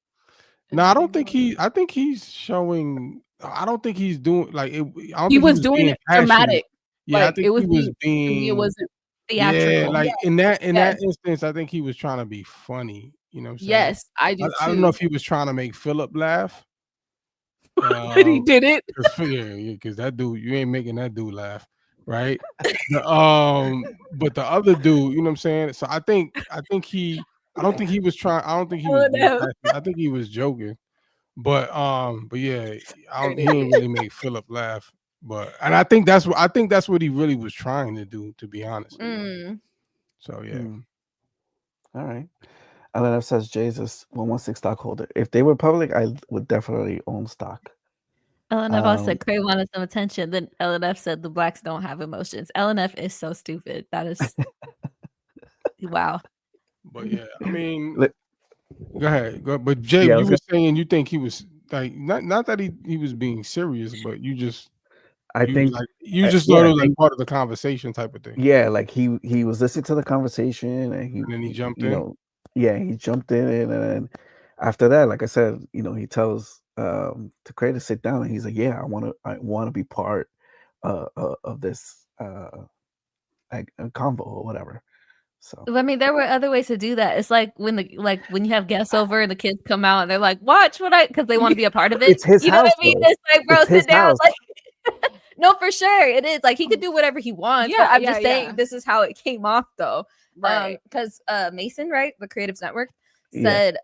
No, I don't think he. I think he's showing. I don't think he's doing like it. I don't he think was doing it dramatic. Yeah, like, I think he was being. It wasn't theatrical. Yeah, like in that instance, I think he was trying to be funny. You know what I'm saying? Yes, I do. I don't know if he was trying to make Philip laugh. But he did it. Because that dude, you ain't making that dude laugh, right? But the other dude, you know what I'm saying? So I think he. I don't think he was trying. I don't think he was. I think he was joking. But yeah, he didn't really make Philip laugh. And I think that's what he really was trying to do, to be honest. So yeah. All right. LNF says Jesus 116 stockholder. If they were public, I would definitely own stock. LNF also said Craig wanted some attention. Then LNF said the blacks don't have emotions. LNF is so stupid. That is wow. But yeah, I mean, go ahead. But Jay, you were saying you think he was like not that he was being serious, but you just thought it was like part of the conversation type of thing. Yeah, like he was listening to the conversation and then he jumped in. He jumped in, and then after that, like I said, you know, he tells to Craig to sit down, and he's like, "Yeah, I want to be part of this convo or whatever." So I mean, there were other ways to do that. It's like when you have guests over and the kids come out and they're like, "Watch what I," because they want to be a part of it. it's his You know house, what I mean? though. It's like, bro, It's his sit down. house. Like, no, for sure, it is. Like, he could do whatever he wants. Yeah, but I'm yeah, just saying yeah. this is how it came off, though. Right. Because Mason, right, the Creatives Network, Yeah. said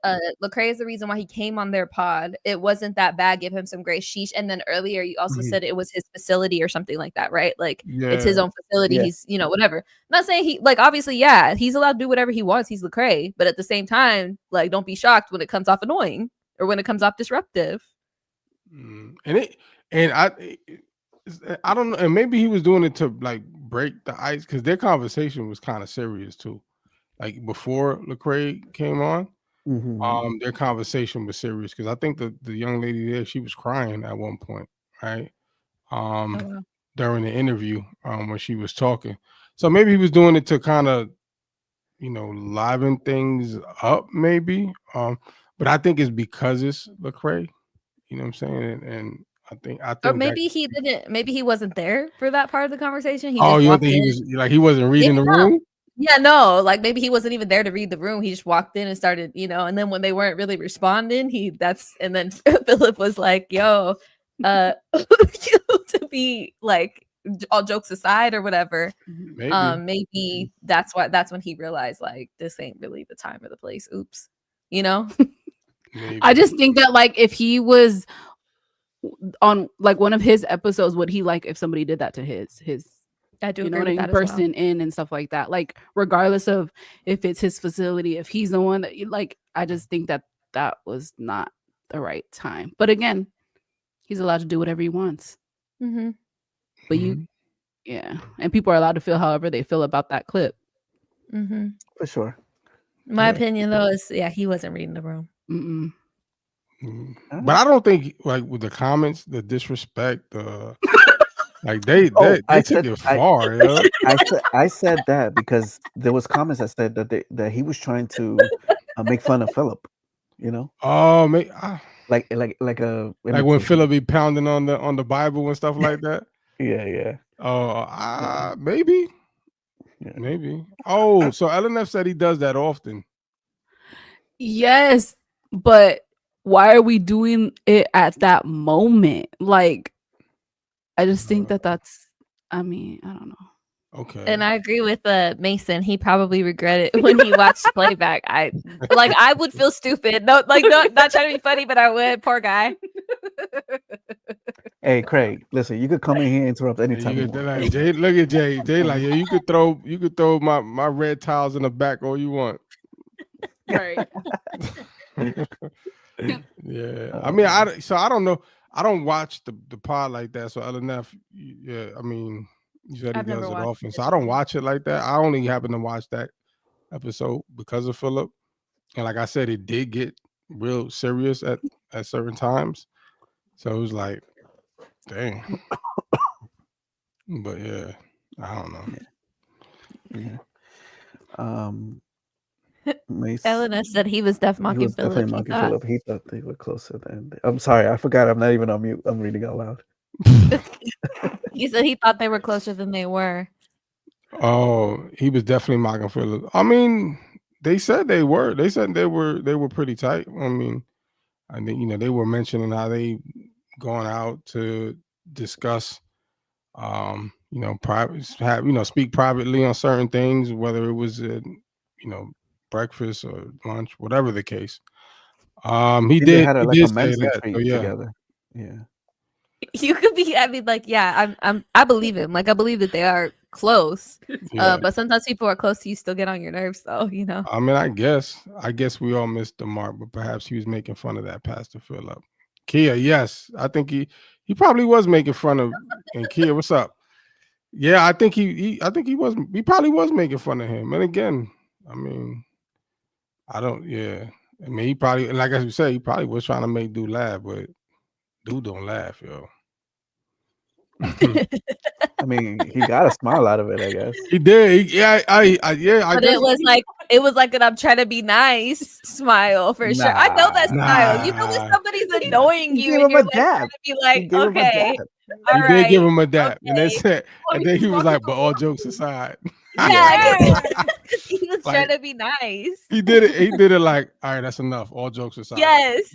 Lecrae is the reason why he came on their pod. It wasn't that bad. Give him some grace, sheesh. And then earlier you also Mhm. said it was his facility or something like that, right? Like it's Yeah. his own facility. Yeah. He's, whatever. I'm not saying he, like, obviously, yeah, he's allowed to do whatever he wants. He's Lecrae, but at the same time, like, don't be shocked when it comes off annoying or when it comes off disruptive. And I don't know, and maybe he was doing it to like break the ice because their conversation was kind of serious too. Like before Lecrae came on, Mhm. their conversation was serious because I think the young lady there, she was crying at one point, right? wow. During the interview, when she was talking. So maybe he was doing it to kind of, liven things up, maybe. But I think it's because it's Lecrae, you know what I'm saying? And I think Or that, maybe he didn't. Maybe he wasn't there for that part of the conversation. He oh, just you don't walked think in. he was like he wasn't reading the no. room? Yeah, no, like maybe he wasn't even there to read the room. He just walked in and started, and then when they weren't really responding, and then Philip was like, "Yo, to be like, all jokes aside or whatever." Maybe that's when he realized like this ain't really the time or the place. Oops, Maybe. I just think that like if he was on like one of his episodes, would he like if somebody did that to his I do you know agree what I with mean, that as well. person in and stuff like that, like regardless of if it's his facility, if he's the one that you like, I just think that was not the right time. But again, he's allowed to do whatever he wants. Mm-hmm. But yeah, and people are allowed to feel however they feel about that clip. Mm-hmm. For sure. My opinion though is he wasn't reading the room. Mm-mm. But I don't think like with the comments, the disrespect, like they took it far. I said that because there was comments that said that he was trying to make fun of Philip. Oh, like when Philip be pounding on the Bible and stuff like that. Yeah. Oh, maybe. Maybe. Oh, so LNF said he does that often. Yes, but why are we doing it at that moment? Like, I just think that's. I mean, I don't know. Okay. And I agree with Mason. He probably regretted when he watched playback. I would feel stupid. No, not trying to be funny, but I would. Poor guy. Hey, Craig, listen, you could come in here and interrupt anytime. Like, Jay, look at Jay. Jay, like, yeah, you could throw my red tiles in the back all you want. Right. Yeah. I mean, I don't know. I don't watch the pod like that. So LNF, yeah, I mean, you said he does it often. So I don't watch it like that. I only happen to watch that episode because of Philip. And like I said, it did get real serious at certain times. So it was like, dang. But yeah, I don't know. Yeah. LNS said he was definitely mocking Philip. He thought they were closer than. I'm sorry, I forgot. I'm not even on mute. I'm reading out loud. He said he thought they were closer than they were. Oh, he was definitely mocking Philip. I mean, they said they were. They said they were pretty tight. I mean, I think they were mentioning how they gone out to discuss, private, speak privately on certain things, whether it was breakfast or lunch, whatever the case. He did had say men's that. So, yeah. Together. Yeah. You could be. I mean, like, yeah, I believe him. Like, I believe that they are close. Yeah. But sometimes people are close to you still get on your nerves, though. I mean, I guess we all missed the mark, but perhaps he was making fun of that Pastor Philip. Kia, yes, I think he probably was making fun of. And Kia, what's up? Yeah, I think he probably was making fun of him. And again, I mean, I mean, he probably, like I said, he probably was trying to make dude laugh, but dude don't laugh, yo. I mean, he got a smile out of it, I guess. He did. I But guess. it was like an I'm trying to be nice smile for sure. I know that smile. You know when somebody's annoying you and you're like trying to be like, okay, all right. He did give him a dap, okay. and they said, and then he was like, "But all jokes aside." Yeah, he was trying to be nice. He did it. He did it like, all right, that's enough. All jokes aside. Yes,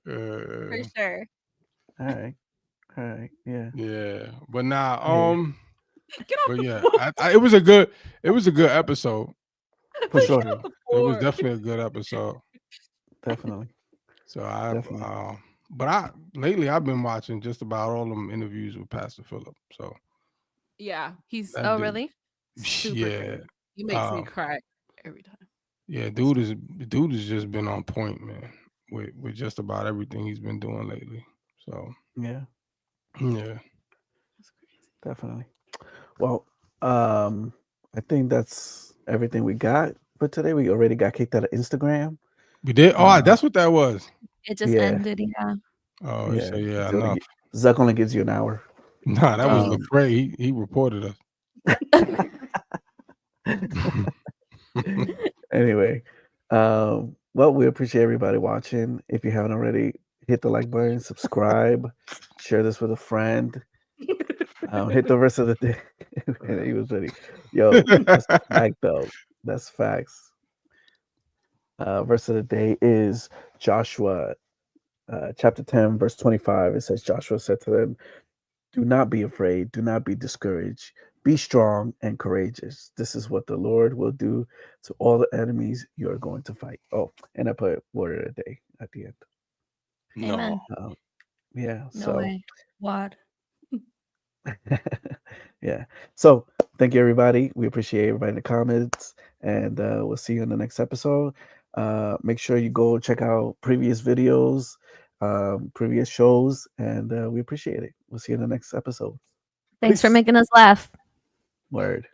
for sure. All right, yeah. But now, but yeah, it was a good episode for sure. It was definitely a good episode. Definitely. So lately I've been watching just about all them interviews with Pastor Philip. So yeah, he's really? Super yeah. great. He makes me cry every time. Yeah, dude has just been on point, man, with just about everything he's been doing lately. So yeah, definitely. Well, I think that's everything we got for today. We already got kicked out of Instagram. We did. That's what that was. It just ended. Yeah. Oh, so enough. Zuck only gives you an hour. Nah, that was Lecrae. He reported us. Anyway, well, we appreciate everybody watching. If you haven't already, hit the like button, subscribe, share this with a friend. Hit the rest of the day. He was ready. Yo, that's a fact though. That's facts. Verse of the day is Joshua, chapter 10, verse 25. It says, Joshua said to them, "Do not be afraid. Do not be discouraged. Be strong and courageous. This is what the Lord will do to all the enemies you are going to fight." Oh, and I put word of the day at the end. Amen. Yeah. No way. What? Yeah. So thank you, everybody. We appreciate everybody in the comments, and we'll see you in the next episode. Make sure you go check out previous videos, previous shows, and we appreciate it. We'll see you in the next episode. Thanks for making us laugh. Word.